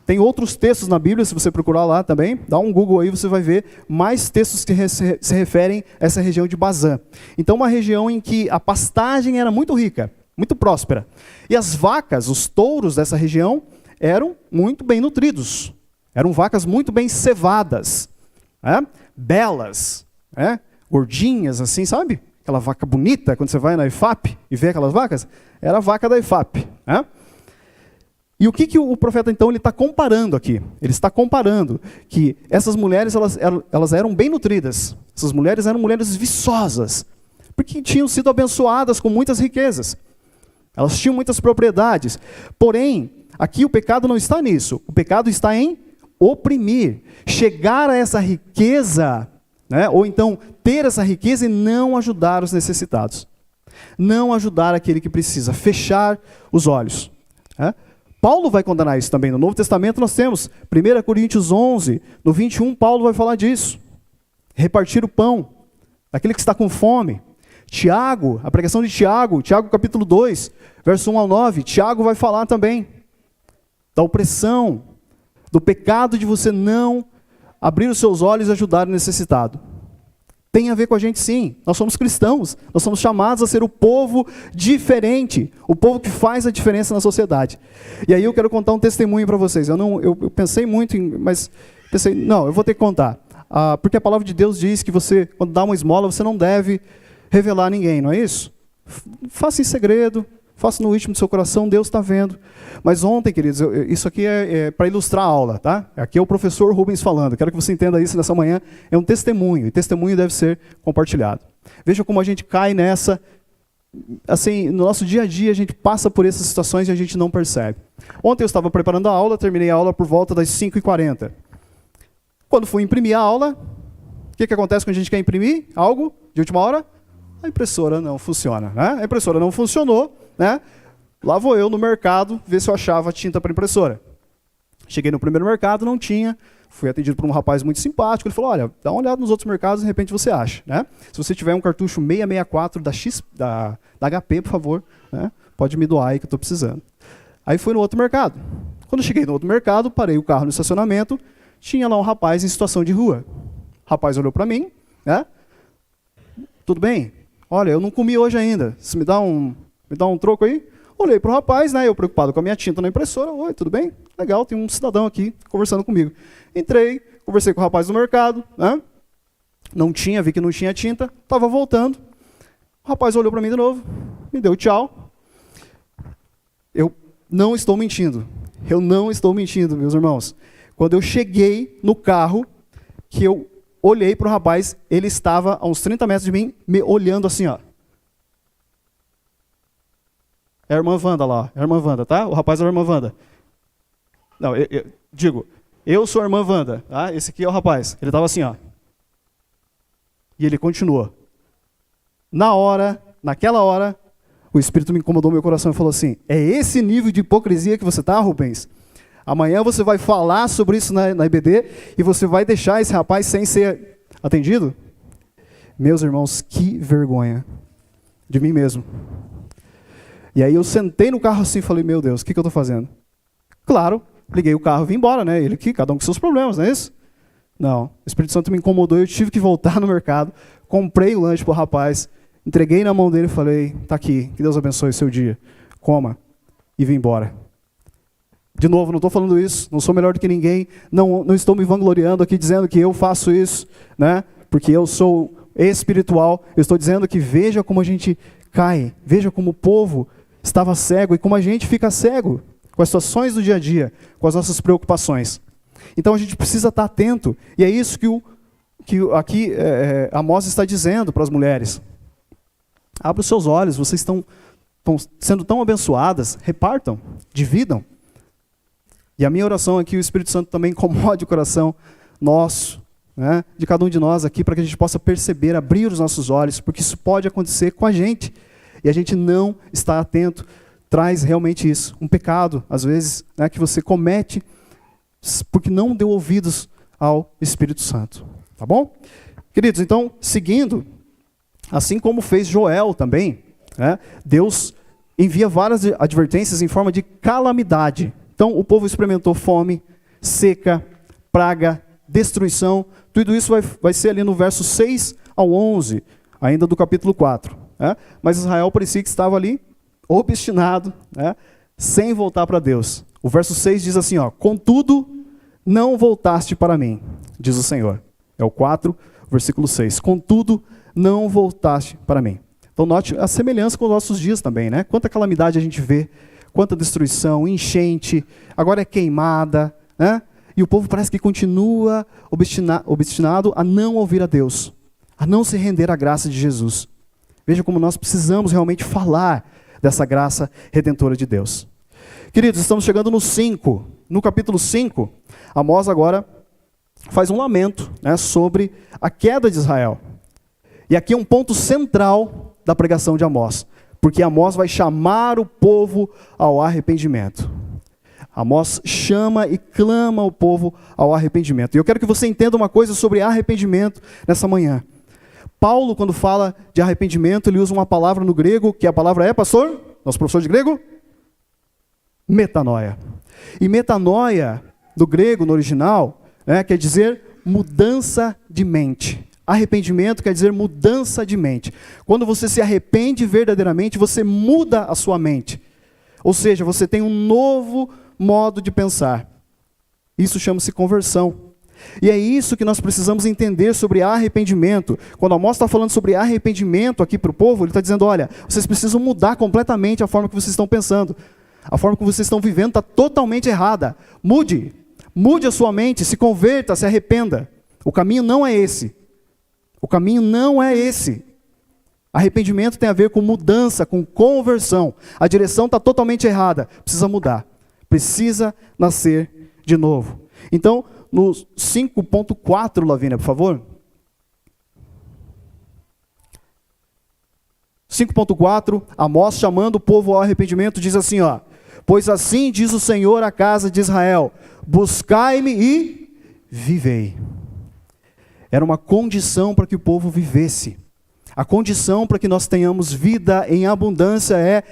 Tem outros textos na Bíblia, se você procurar lá também, dá um Google aí, você vai ver mais textos que se referem a essa região de Bazã. Então, uma região em que a pastagem era muito rica, muito próspera. E as vacas, os touros dessa região, eram muito bem nutridos. Eram vacas muito bem cevadas, belas, gordinhas assim, sabe? Aquela vaca bonita, quando você vai na IFAP e vê aquelas vacas, era a vaca da IFAP. E o que o profeta, então, ele está comparando aqui? Ele está comparando que essas mulheres, elas eram bem nutridas. Essas mulheres eram mulheres viçosas, porque tinham sido abençoadas com muitas riquezas. Elas tinham muitas propriedades. Porém, aqui o pecado não está nisso. O pecado está em oprimir. Chegar a essa riqueza, ou então ter essa riqueza e não ajudar os necessitados. Não ajudar aquele que precisa. Fechar os olhos. Paulo vai condenar isso também. No Novo Testamento nós temos 1 Coríntios 11, no 21, Paulo vai falar disso. Repartir o pão, daquele que está com fome. Tiago, a pregação de Tiago, Tiago capítulo 2, verso 1 ao 9, Tiago vai falar também da opressão, do pecado de você não abrir os seus olhos e ajudar o necessitado. Tem a ver com a gente sim, nós somos cristãos, nós somos chamados a ser o povo diferente, o povo que faz a diferença na sociedade. E aí eu quero contar um testemunho para vocês, eu pensei muito, mas pensei, não, eu vou ter que contar. Porque a palavra de Deus diz que você, quando dá uma esmola, você não deve revelar a ninguém, não é isso? Faça em segredo, faça no íntimo do seu coração, Deus está vendo. Mas ontem, queridos, isso aqui é para ilustrar a aula, tá? Aqui é o professor Rubens falando, quero que você entenda isso nessa manhã, é um testemunho, e testemunho deve ser compartilhado. Veja como a gente cai nessa, assim, no nosso dia a dia a gente passa por essas situações e a gente não percebe. Ontem eu estava preparando a aula, terminei a aula por volta das 5h40. Quando fui imprimir a aula, o que acontece quando a gente quer imprimir algo de última hora? A impressora não funciona, né? A impressora não funcionou, né? Lá vou eu no mercado ver se eu achava tinta para impressora. Cheguei no primeiro mercado, não tinha. Fui atendido por um rapaz muito simpático. Ele falou, olha, dá uma olhada nos outros mercados e de repente você acha, né? Se você tiver um cartucho 664 da HP, por favor, né? Pode me doar aí que eu estou precisando. Aí fui no outro mercado. Quando eu cheguei no outro mercado, parei o carro no estacionamento, tinha lá um rapaz em situação de rua. O rapaz olhou para mim, né? Tudo bem? Olha, eu não comi hoje ainda. Você me dá um troco aí? Olhei para o rapaz, né, eu preocupado com a minha tinta na impressora. Oi, tudo bem? Legal, tem um cidadão aqui conversando comigo. Entrei, conversei com o rapaz do mercado, né? Vi que não tinha tinta, estava voltando. O rapaz olhou para mim de novo, me deu tchau. Eu não estou mentindo. Eu não estou mentindo, meus irmãos. Quando eu cheguei no carro, que eu olhei para o rapaz, ele estava a uns 30 metros de mim, me olhando assim, ó. É a irmã Wanda lá, é a irmã Wanda, tá? O rapaz é a irmã Wanda. Não, eu sou a irmã Wanda, tá? Esse aqui é o rapaz. Ele estava assim, ó. E ele continuou. Naquela hora, o Espírito me incomodou meu coração e falou assim, é esse nível de hipocrisia que você está, Rubens? Amanhã você vai falar sobre isso na IBD e você vai deixar esse rapaz sem ser atendido? Meus irmãos, que vergonha de mim mesmo. E aí eu sentei no carro assim e falei, meu Deus, o que eu estou fazendo? Claro, liguei o carro e vim embora, né? Ele aqui, cada um com seus problemas, não é isso? Não, o Espírito Santo me incomodou, eu tive que voltar no mercado, comprei o lanche para o rapaz, entreguei na mão dele e falei, tá aqui, que Deus abençoe o seu dia, coma, e vim embora. De novo, não estou falando isso, não sou melhor do que ninguém, não estou me vangloriando aqui dizendo que eu faço isso, né? Porque eu sou espiritual, eu estou dizendo que veja como a gente cai, veja como o povo estava cego e como a gente fica cego com as situações do dia a dia, com as nossas preocupações. Então a gente precisa estar atento, e é isso que aqui Amós está dizendo para as mulheres. Abra os seus olhos, vocês estão sendo tão abençoadas, repartam, dividam. E a minha oração é que o Espírito Santo também incomode o coração nosso, né, de cada um de nós aqui, para que a gente possa perceber, abrir os nossos olhos, porque isso pode acontecer com a gente, e a gente não está atento, traz realmente isso, um pecado, às vezes, né, que você comete, porque não deu ouvidos ao Espírito Santo, tá bom? Queridos, então, seguindo, assim como fez Joel também, né, Deus envia várias advertências em forma de calamidade. Então, o povo experimentou fome, seca, praga, destruição, tudo isso vai ser ali no verso 6 ao 11, ainda do capítulo 4. Né? Mas Israel parecia que estava ali, obstinado, né? Sem voltar para Deus. O verso 6 diz assim, ó, contudo, não voltaste para mim, diz o Senhor. É o 4, versículo 6. Contudo, não voltaste para mim. Então, note a semelhança com os nossos dias também, né? Quanta calamidade a gente vê, quanta destruição, enchente, agora é queimada, né? E o povo parece que continua obstinado a não ouvir a Deus, a não se render à graça de Jesus. Veja como nós precisamos realmente falar dessa graça redentora de Deus. Queridos, estamos chegando no 5. No capítulo 5, Amós agora faz um lamento, né, sobre a queda de Israel. E aqui é um ponto central da pregação de Amós, porque Amós vai chamar o povo ao arrependimento. Amós chama e clama o povo ao arrependimento. E eu quero que você entenda uma coisa sobre arrependimento nessa manhã. Paulo, quando fala de arrependimento, ele usa uma palavra no grego, que a palavra é, pastor? Nosso professor de grego? Metanoia. E metanoia, do grego, no original, quer dizer mudança de mente. Arrependimento quer dizer mudança de mente. Quando você se arrepende verdadeiramente, você muda a sua mente. Ou seja, você tem um novo modo de pensar. Isso chama-se conversão. E é isso que nós precisamos entender sobre arrependimento. Quando Amós está falando sobre arrependimento aqui para o povo, ele está dizendo, olha, vocês precisam mudar completamente a forma que vocês estão pensando. A forma que vocês estão vivendo está totalmente errada. Mude a sua mente, se converta, se arrependa. O caminho não é esse. O caminho não é esse. Arrependimento tem a ver com mudança, com conversão. A direção está totalmente errada. Precisa mudar. Precisa nascer de novo. Então, no 5.4, Lavínia, por favor. 5.4, Amós chamando o povo ao arrependimento, diz assim, ó. Pois assim diz o Senhor à casa de Israel, buscai-me e vivei. Era uma condição para que o povo vivesse. A condição para que nós tenhamos vida em abundância é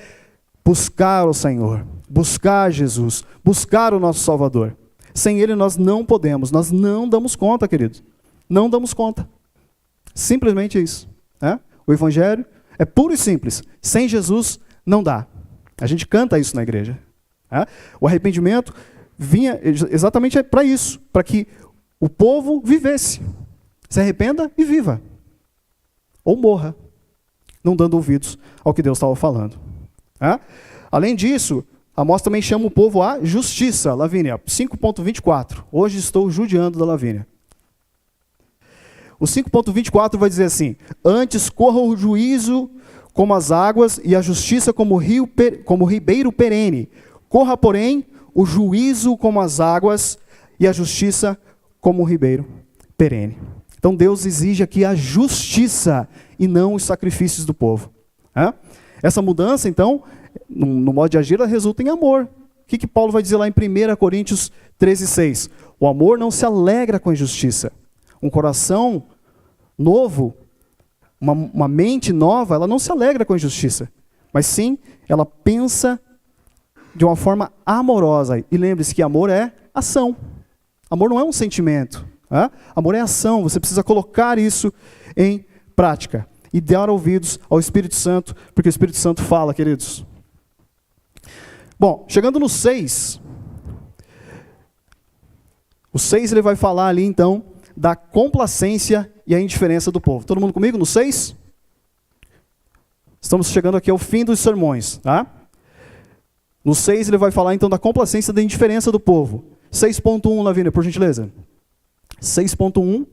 buscar o Senhor, buscar Jesus, buscar o nosso Salvador. Sem Ele nós não podemos, nós não damos conta, queridos. Não damos conta. Simplesmente isso. O Evangelho é puro e simples. Sem Jesus não dá. A gente canta isso na igreja. O arrependimento vinha exatamente para isso, para que o povo vivesse. Se arrependa e viva. Ou morra, não dando ouvidos ao que Deus estava falando. Além disso, Amós também chama o povo à justiça. Lavínia, 5.24. Hoje estou judiando da Lavínia. O 5.24 vai dizer assim, antes corra o juízo como as águas e a justiça como ribeiro perene. Corra, porém, o juízo como as águas e a justiça como ribeiro perene. Então Deus exige aqui a justiça e não os sacrifícios do povo. Essa mudança, então, no modo de agir, ela resulta em amor. O que Paulo vai dizer lá em 1 Coríntios 13:6? O amor não se alegra com a injustiça. Um coração novo, uma mente nova, ela não se alegra com a injustiça. Mas sim, ela pensa de uma forma amorosa. E lembre-se que amor é ação. Amor não é um sentimento. Amor é ação. Você precisa colocar isso em prática. E dar ouvidos ao Espírito Santo, porque o Espírito Santo fala, queridos. Bom, chegando no 6. O 6 ele vai falar ali, então, da complacência e a indiferença do povo. Todo mundo comigo no 6? Estamos chegando aqui ao fim dos sermões, tá? No 6 ele vai falar, então, da complacência e da indiferença do povo. 6.1, Lavínia, por gentileza. 6.1.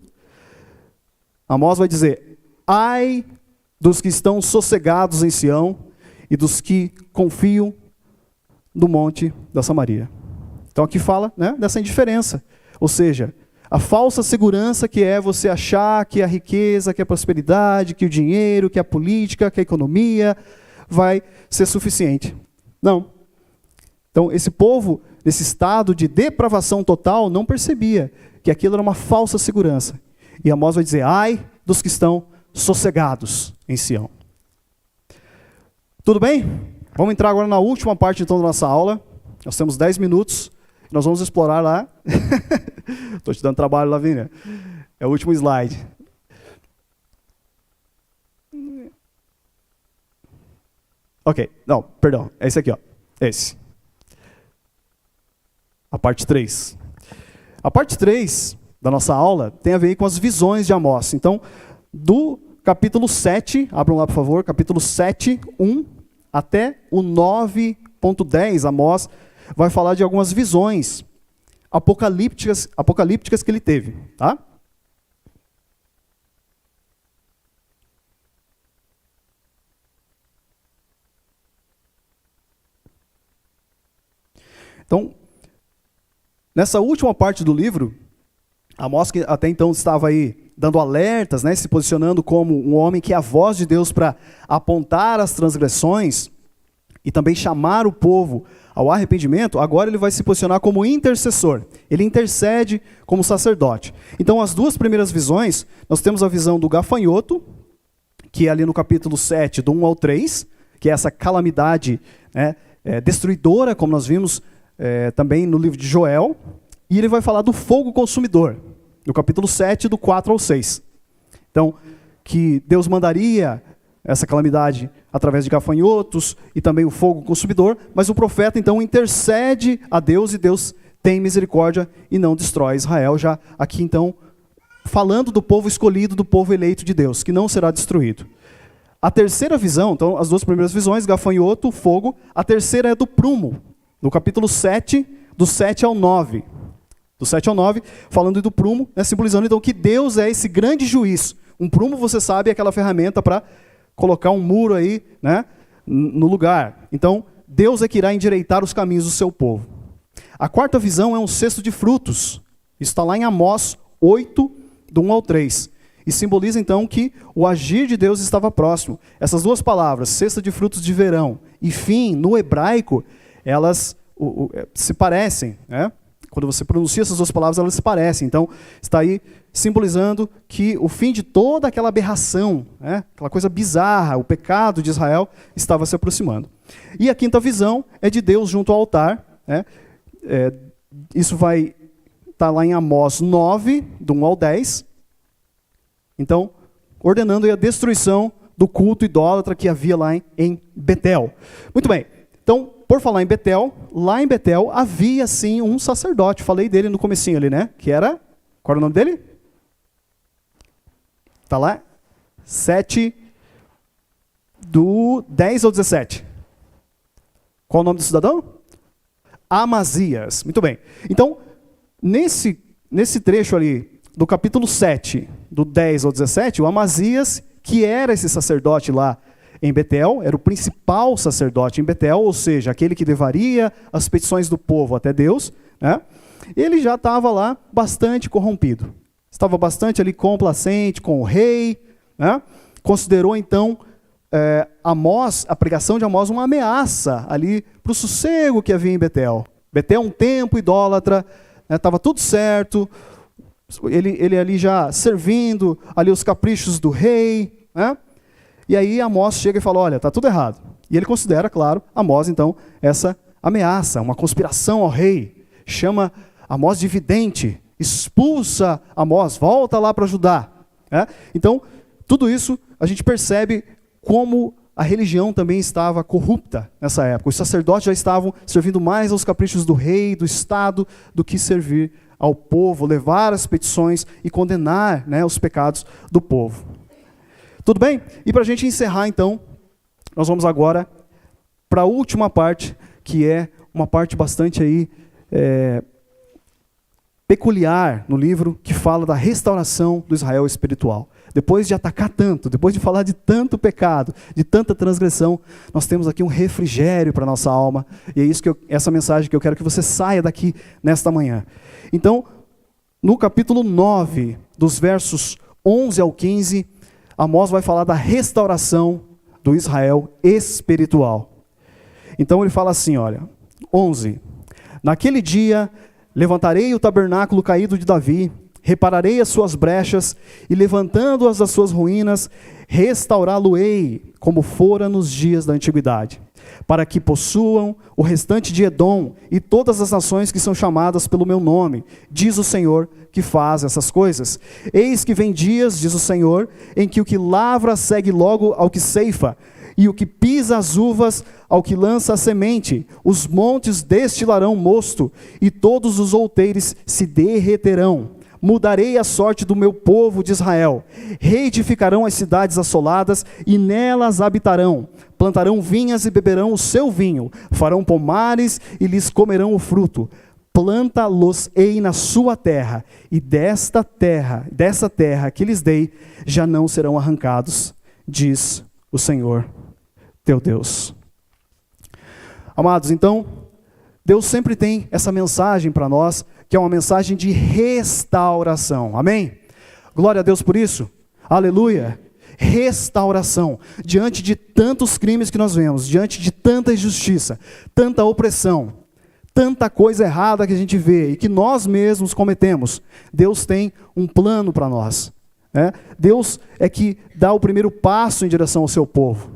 Amós vai dizer, ai dos que estão sossegados em Sião e dos que confiam no monte da Samaria. Então aqui fala, dessa indiferença. Ou seja, a falsa segurança que é você achar que a riqueza, que a prosperidade, que o dinheiro, que a política, que a economia vai ser suficiente. Não. Então esse povo, nesse estado de depravação total, não percebia que aquilo era uma falsa segurança. E Amós vai dizer, ai dos que estão sossegados em Sião. Tudo bem? Vamos entrar agora na última parte então da nossa aula. Nós temos 10 minutos. Nós vamos explorar lá. Estou te dando trabalho, Lavínia. É o último slide. Ok, não, perdão. É esse aqui, ó. Esse. A parte 3. A parte 3 da nossa aula tem a ver com as visões de Amós. Então, do capítulo 7, abram lá por favor, capítulo 7, 1, até o 9.10, Amós vai falar de algumas visões apocalípticas que ele teve, tá? Então, nessa última parte do livro, Amós, que até então estava aí dando alertas, se posicionando como um homem que é a voz de Deus para apontar as transgressões e também chamar o povo ao arrependimento, agora ele vai se posicionar como intercessor. Ele intercede como sacerdote. Então, as duas primeiras visões, nós temos a visão do gafanhoto que é ali no capítulo 7, do 1 ao 3, que é essa calamidade, né, destruidora, como nós vimos também no livro de Joel, e ele vai falar do fogo consumidor, no capítulo 7, do 4 ao 6. Então, que Deus mandaria essa calamidade através de gafanhotos e também o fogo consumidor, mas o profeta então intercede a Deus e Deus tem misericórdia e não destrói Israel, já aqui então falando do povo escolhido, do povo eleito de Deus, que não será destruído. A terceira visão, então as duas primeiras visões, gafanhoto, fogo, a terceira é do prumo, no capítulo 7, do 7 ao 9. Do 7 ao 9, falando do prumo, né, simbolizando então que Deus é esse grande juiz. Um prumo, você sabe, é aquela ferramenta para colocar um muro aí, né, no lugar. Então, Deus é que irá endireitar os caminhos do seu povo. A quarta visão é um cesto de frutos. Isso está lá em Amós 8, do 1 ao 3. E simboliza então que o agir de Deus estava próximo. Essas duas palavras, cesta de frutos de verão e fim, no hebraico, elas se parecem, né? Quando você pronuncia essas duas palavras, elas se parecem. Então, está aí simbolizando que o fim de toda aquela aberração, né, aquela coisa bizarra, o pecado de Israel, estava se aproximando. E a quinta visão é de Deus junto ao altar. Né, isso vai estar lá em Amós 9, do 1 ao 10. Então, ordenando a destruição do culto idólatra que havia lá em Betel. Muito bem. Então, por falar em Betel, lá em Betel havia sim um sacerdote, falei dele no comecinho ali, né? Que era, qual era o nome dele? Está lá? 7, do 10 ao 17. Qual o nome do cidadão? Amazias. Muito bem. Então, nesse trecho ali, do capítulo 7, do 10 ao 17, o Amazias, que era esse sacerdote lá em Betel, era o principal sacerdote em Betel, ou seja, aquele que levaria as petições do povo até Deus, né? Ele já estava lá bastante corrompido. Estava bastante ali complacente com o rei, né? Considerou então a pregação de Amós uma ameaça ali para o sossego que havia em Betel. Betel um templo idólatra, estava tudo certo, ele ali já servindo ali os caprichos do rei, né? E aí Amós chega e fala, olha, está tudo errado. E ele considera, claro, Amós, então, essa ameaça, uma conspiração ao rei. Chama Amós de vidente, expulsa Amós, volta lá para Judá. Então, tudo isso a gente percebe como a religião também estava corrupta nessa época. Os sacerdotes já estavam servindo mais aos caprichos do rei, do Estado, do que servir ao povo, levar as petições e condenar, né, os pecados do povo. Tudo bem? E para a gente encerrar, então, nós vamos agora para a última parte, que é uma parte bastante aí, peculiar no livro, que fala da restauração do Israel espiritual. Depois de atacar tanto, depois de falar de tanto pecado, de tanta transgressão, nós temos aqui um refrigério para a nossa alma, e é isso essa mensagem que eu quero que você saia daqui nesta manhã. Então, no capítulo 9, dos versos 11 ao 15, Amós vai falar da restauração do Israel espiritual. Então ele fala assim, olha, 11. Naquele dia, levantarei o tabernáculo caído de Davi, repararei as suas brechas, e levantando-as das suas ruínas, restaurá-lo-ei, como fora nos dias da antiguidade, para que possuam o restante de Edom e todas as nações que são chamadas pelo meu nome, diz o Senhor que faz essas coisas. Eis que vem dias, diz o Senhor, em que o que lavra segue logo ao que ceifa, e o que pisa as uvas ao que lança a semente. Os montes destilarão mosto, e todos os outeires se derreterão. Mudarei a sorte do meu povo de Israel. Reedificarão as cidades assoladas, e nelas habitarão. Plantarão vinhas e beberão o seu vinho. Farão pomares e lhes comerão o fruto. Planta-los-ei na sua terra, e dessa terra que lhes dei, já não serão arrancados, diz o Senhor teu Deus. Amados, então, Deus sempre tem essa mensagem para nós, que é uma mensagem de restauração. Amém? Glória a Deus por isso. Aleluia. Restauração. Diante de tantos crimes que nós vemos, diante de tanta injustiça, tanta opressão, tanta coisa errada que a gente vê e que nós mesmos cometemos, Deus tem um plano para nós. Deus é que dá o primeiro passo em direção ao seu povo.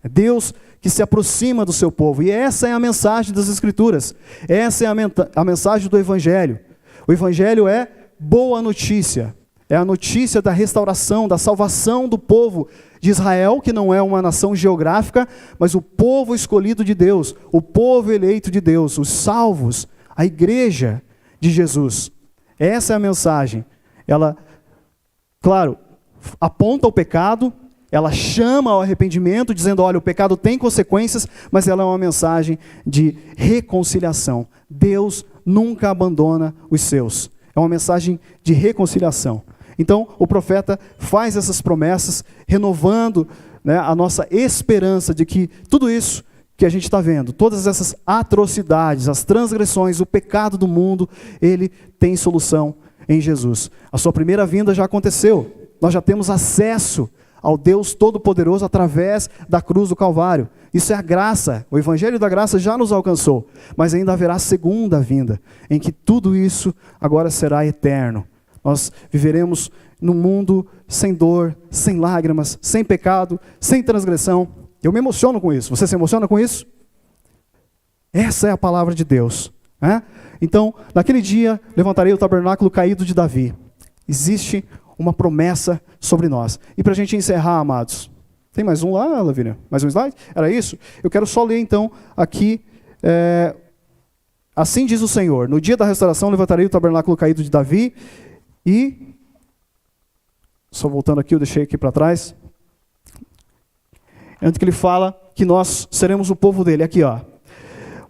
É Deus que se aproxima do seu povo. E essa é a mensagem das Escrituras. Essa é a mensagem do Evangelho. O Evangelho é boa notícia. É a notícia da restauração, da salvação do povo de Israel, que não é uma nação geográfica, mas o povo escolhido de Deus, o povo eleito de Deus, os salvos, a igreja de Jesus. Essa é a mensagem. Ela, claro, aponta o pecado, ela chama ao arrependimento, dizendo, olha, o pecado tem consequências, mas ela é uma mensagem de reconciliação. Deus nunca abandona os seus. É uma mensagem de reconciliação. Então, o profeta faz essas promessas, renovando, a nossa esperança de que tudo isso que a gente está vendo, todas essas atrocidades, as transgressões, o pecado do mundo, ele tem solução em Jesus. A sua primeira vinda já aconteceu. Nós já temos acesso ao Deus Todo-Poderoso através da cruz do Calvário. Isso é a graça. O Evangelho da graça já nos alcançou. Mas ainda haverá a segunda vinda, em que tudo isso agora será eterno. Nós viveremos num mundo sem dor, sem lágrimas, sem pecado, sem transgressão. Eu me emociono com isso. Você se emociona com isso? Essa é a palavra de Deus. Então, naquele dia, levantarei o tabernáculo caído de Davi. Existe uma promessa sobre nós. E para a gente encerrar, amados, tem mais um lá, Lavínia? Mais um slide? Era isso? Eu quero só ler então aqui, assim diz o Senhor, no dia da restauração levantarei o tabernáculo caído de Davi e, só voltando aqui, eu deixei aqui para trás, antes que ele fala que nós seremos o povo dele, aqui ó,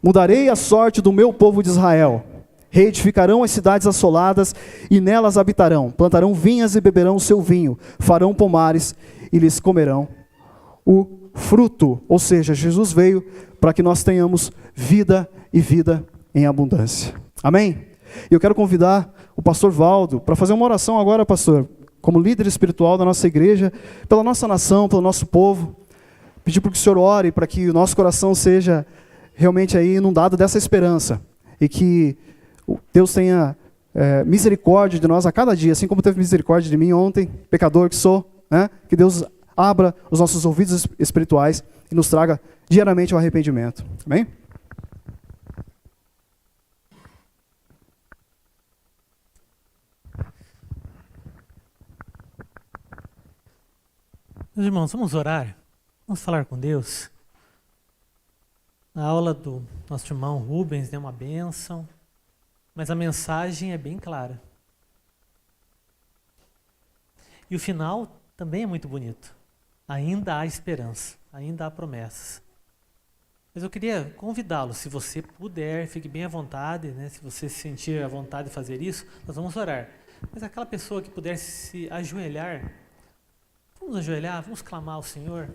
mudarei a sorte do meu povo de Israel, reedificarão as cidades assoladas e nelas habitarão, plantarão vinhas e beberão o seu vinho, farão pomares e lhes comerão o fruto. Ou seja, Jesus veio para que nós tenhamos vida e vida em abundância. Amém? E eu quero convidar o pastor Valdo para fazer uma oração agora, pastor, como líder espiritual da nossa igreja, pela nossa nação, pelo nosso povo. Pedir para que o senhor ore para que o nosso coração seja realmente aí inundado dessa esperança e que Deus tenha misericórdia de nós a cada dia, assim como teve misericórdia de mim ontem, pecador que sou, que Deus abra os nossos ouvidos espirituais e nos traga diariamente o arrependimento. Amém? Meus irmãos, vamos orar? Vamos falar com Deus? A aula do nosso irmão Rubens deu uma bênção, mas a mensagem é bem clara. E o final também é muito bonito. Ainda há esperança, ainda há promessas. Mas eu queria convidá-lo, se você puder, fique bem à vontade, se você se sentir à vontade de fazer isso, nós vamos orar. Mas aquela pessoa que puder se ajoelhar, vamos ajoelhar, vamos clamar ao Senhor.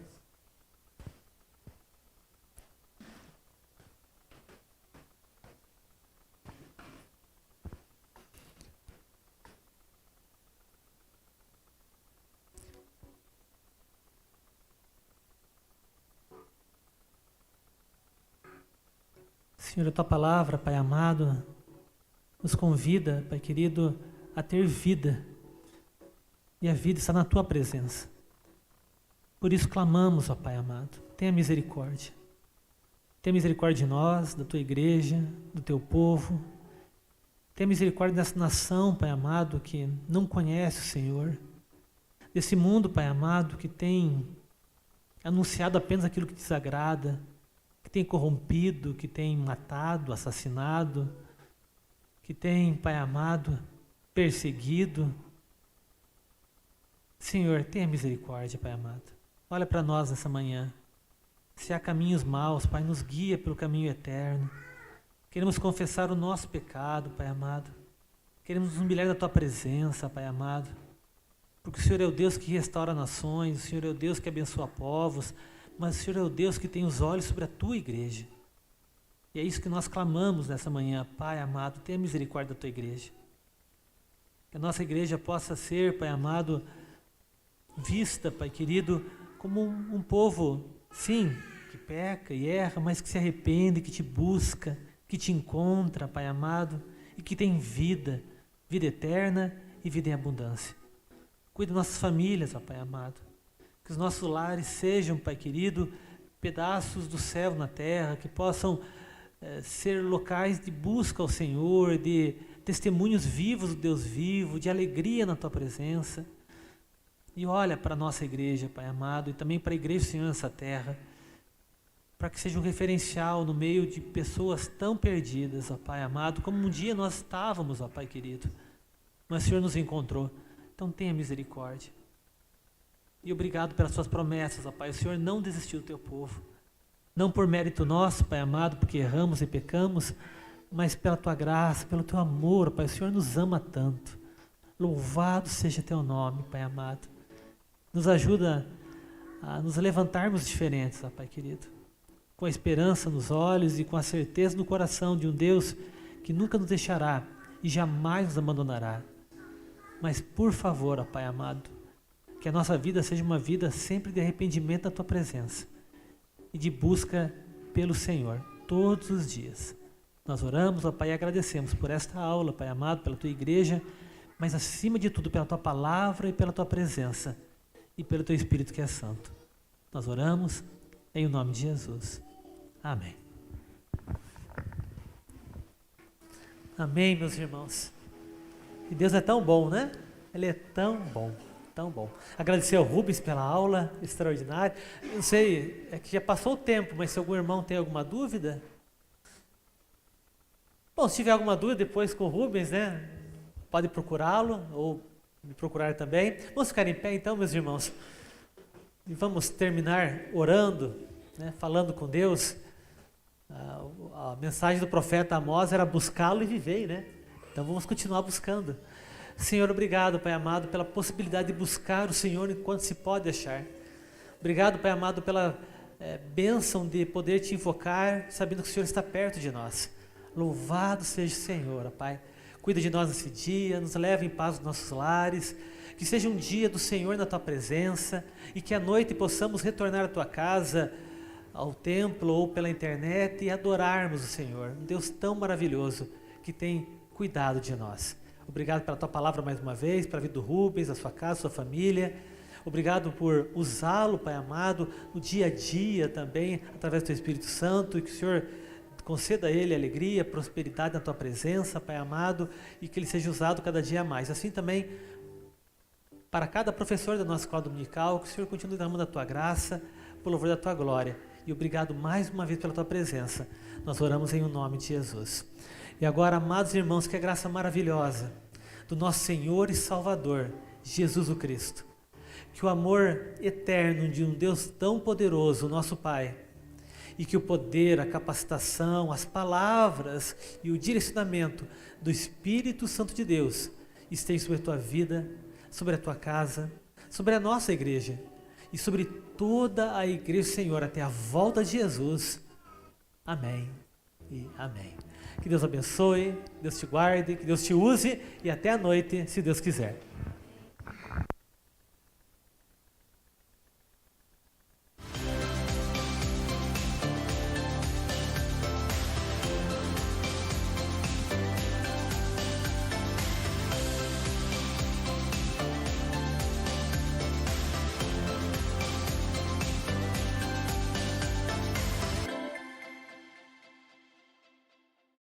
Senhor, a Tua palavra, Pai amado, nos convida, Pai querido, a ter vida. E a vida está na Tua presença. Por isso clamamos, ó Pai amado, tenha misericórdia. Tenha misericórdia de nós, da Tua igreja, do Teu povo. Tenha misericórdia dessa nação, Pai amado, que não conhece o Senhor. Desse mundo, Pai amado, que tem anunciado apenas aquilo que desagrada, que tem corrompido, que tem matado, assassinado, que tem, Pai amado, perseguido. Senhor, tenha misericórdia, Pai amado. Olha para nós nessa manhã. Se há caminhos maus, Pai, nos guia pelo caminho eterno. Queremos confessar o nosso pecado, Pai amado. Queremos nos humilhar da Tua presença, Pai amado. Porque o Senhor é o Deus que restaura nações, o Senhor é o Deus que abençoa povos, mas o Senhor é o Deus que tem os olhos sobre a Tua igreja. E é isso que nós clamamos nessa manhã. Pai amado, tenha misericórdia da Tua igreja. Que a nossa igreja possa ser, Pai amado, vista, Pai querido, como um povo, sim, que peca e erra, mas que se arrepende, que Te busca, que Te encontra, Pai amado, e que tem vida, vida eterna e vida em abundância. Cuida das nossas famílias, ó Pai amado. Que os nossos lares sejam, Pai querido, pedaços do céu na terra, que possam ser locais de busca ao Senhor, de testemunhos vivos do Deus vivo, de alegria na Tua presença. E olha para a nossa igreja, Pai amado, e também para a igreja do Senhor nessa terra, para que seja um referencial no meio de pessoas tão perdidas, ó Pai amado, como um dia nós estávamos, ó Pai querido, mas o Senhor nos encontrou. Então tenha misericórdia. E obrigado pelas Suas promessas, ó Pai. O Senhor não desistiu do Teu povo. Não por mérito nosso, Pai amado, porque erramos e pecamos, mas pela Tua graça, pelo Teu amor, Pai. O Senhor nos ama tanto. Louvado seja Teu nome, Pai amado. Nos ajuda a nos levantarmos diferentes, ó Pai querido, com a esperança nos olhos e com a certeza no coração de um Deus que nunca nos deixará e jamais nos abandonará. Mas por favor, ó Pai amado, que a nossa vida seja uma vida sempre de arrependimento na Tua presença e de busca pelo Senhor todos os dias. Nós oramos, ó Pai, e agradecemos por esta aula, Pai amado, pela Tua igreja, mas acima de tudo pela Tua palavra e pela Tua presença e pelo Teu Espírito que é santo. Nós oramos em nome de Jesus. Amém. Amém, meus irmãos. E Deus é tão bom, né? Ele é tão bom, tão bom. Agradecer ao Rubens pela aula extraordinária. Não sei, é que já passou o tempo, mas se algum irmão tem alguma dúvida... Bom, se tiver alguma dúvida depois com o Rubens, né? Pode procurá-lo ou me procurar também. Vamos ficar em pé então, meus irmãos. E vamos terminar orando, né? Falando com Deus. A mensagem do profeta Amós era buscá-lo e viver, né? Então vamos continuar buscando. Senhor, obrigado, Pai amado, pela possibilidade de buscar o Senhor enquanto se pode achar. Obrigado, Pai amado, pela bênção de poder Te invocar, sabendo que o Senhor está perto de nós. Louvado seja o Senhor, ó Pai. Cuida de nós nesse dia, nos leva em paz aos nossos lares, que seja um dia do Senhor na Tua presença e que à noite possamos retornar à Tua casa, ao templo ou pela internet e adorarmos o Senhor, um Deus tão maravilhoso que tem cuidado de nós. Obrigado pela Tua palavra mais uma vez, pela vida do Rubens, a sua casa, a sua família. Obrigado por usá-lo, Pai amado, no dia a dia também, através do Teu Espírito Santo, e que o Senhor conceda a ele alegria, prosperidade na Tua presença, Pai amado, e que ele seja usado cada dia mais. Assim também, para cada professor da nossa escola dominical, que o Senhor continue derramando a Tua graça, por louvor da Tua glória. E obrigado mais uma vez pela Tua presença. Nós oramos em nome de Jesus. E agora, amados irmãos, que a graça maravilhosa do nosso Senhor e Salvador, Jesus o Cristo, que o amor eterno de um Deus tão poderoso, nosso Pai, e que o poder, a capacitação, as palavras e o direcionamento do Espírito Santo de Deus esteja sobre a tua vida, sobre a tua casa, sobre a nossa igreja e sobre toda a igreja do Senhor até a volta de Jesus. Amém e amém. Que Deus abençoe, Deus te guarde, que Deus te use e até a noite, se Deus quiser.